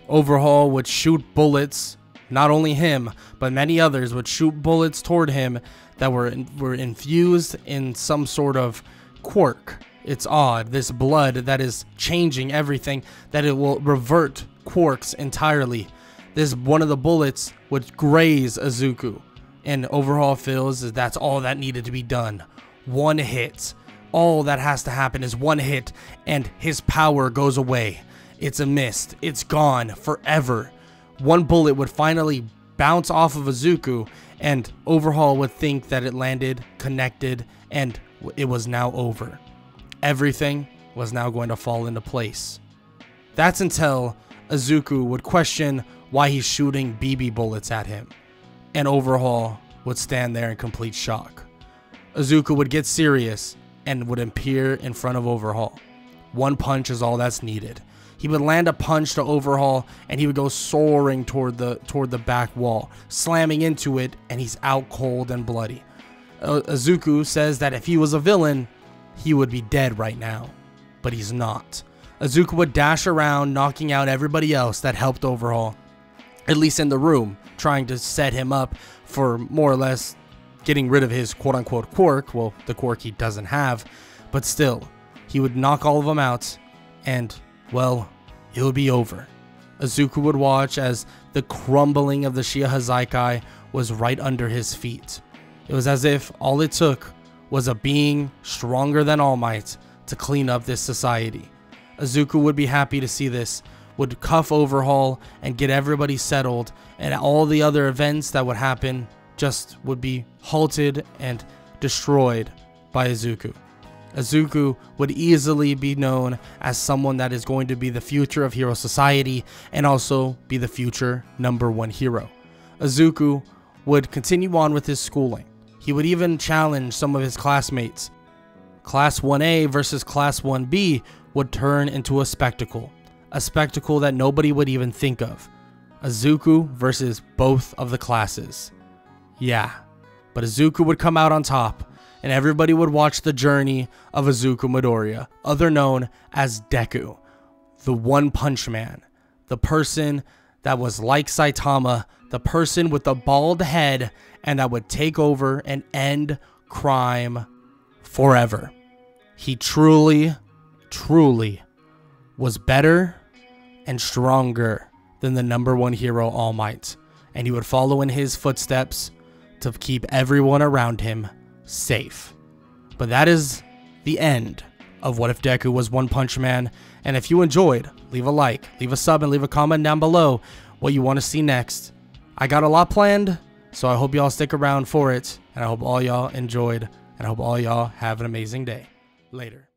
Overhaul would shoot bullets. Not only him, but many others would shoot bullets toward him that were infused in some sort of quirk. It's odd, this blood that is changing everything, that it will revert quirks entirely. This one of the bullets would graze Izuku, and Overhaul feels that that's all that needed to be done. One hit. All that has to happen is one hit, and his power goes away. It's a mist. It's gone forever. One bullet would finally bounce off of Izuku, and Overhaul would think that it landed, connected, and it was now over. Everything was now going to fall into place. That's until Izuku would question why he's shooting BB bullets at him, and Overhaul would stand there in complete shock. Izuku would get serious and would appear in front of Overhaul. One punch is all that's needed. He would land a punch to Overhaul, and he would go soaring toward the back wall, slamming into it, and he's out cold and bloody. Izuku says that if he was a villain, he would be dead right now, but he's not. Izuku would dash around, knocking out everybody else that helped Overhaul, at least in the room, trying to set him up for more or less getting rid of his quote-unquote quirk. Well, the quirk he doesn't have, but still, he would knock all of them out, and well, it would be over. Izuku would watch as the crumbling of the Shiha Zaikai was right under his feet. It was as if all it took was a being stronger than All Might to clean up this society. Izuku would be happy to see this, would cuff Overhaul and get everybody settled, and all the other events that would happen just would be halted and destroyed by Izuku. Izuku would easily be known as someone that is going to be the future of Hero Society and also be the future #1 hero. Izuku would continue on with his schooling. He would even challenge some of his classmates. Class 1A versus Class 1B would turn into a spectacle that nobody would even think of. Izuku versus both of the classes. Yeah, but Izuku would come out on top, and everybody would watch the journey of Izuku Midoriya, other known as Deku, the One Punch Man, the person that was like Saitama, the person with the bald head, and that would take over and end crime forever. He truly was better and stronger than the #1 hero, All Might, and he would follow in his footsteps to keep everyone around him safe. But that is the end of What If Deku Was One Punch Man, and if you enjoyed, leave a like, leave a sub, and leave a comment down below what you want to see next. I got a lot planned, so I hope y'all stick around for it, and I hope all y'all enjoyed, and I hope all y'all have an amazing day. Later.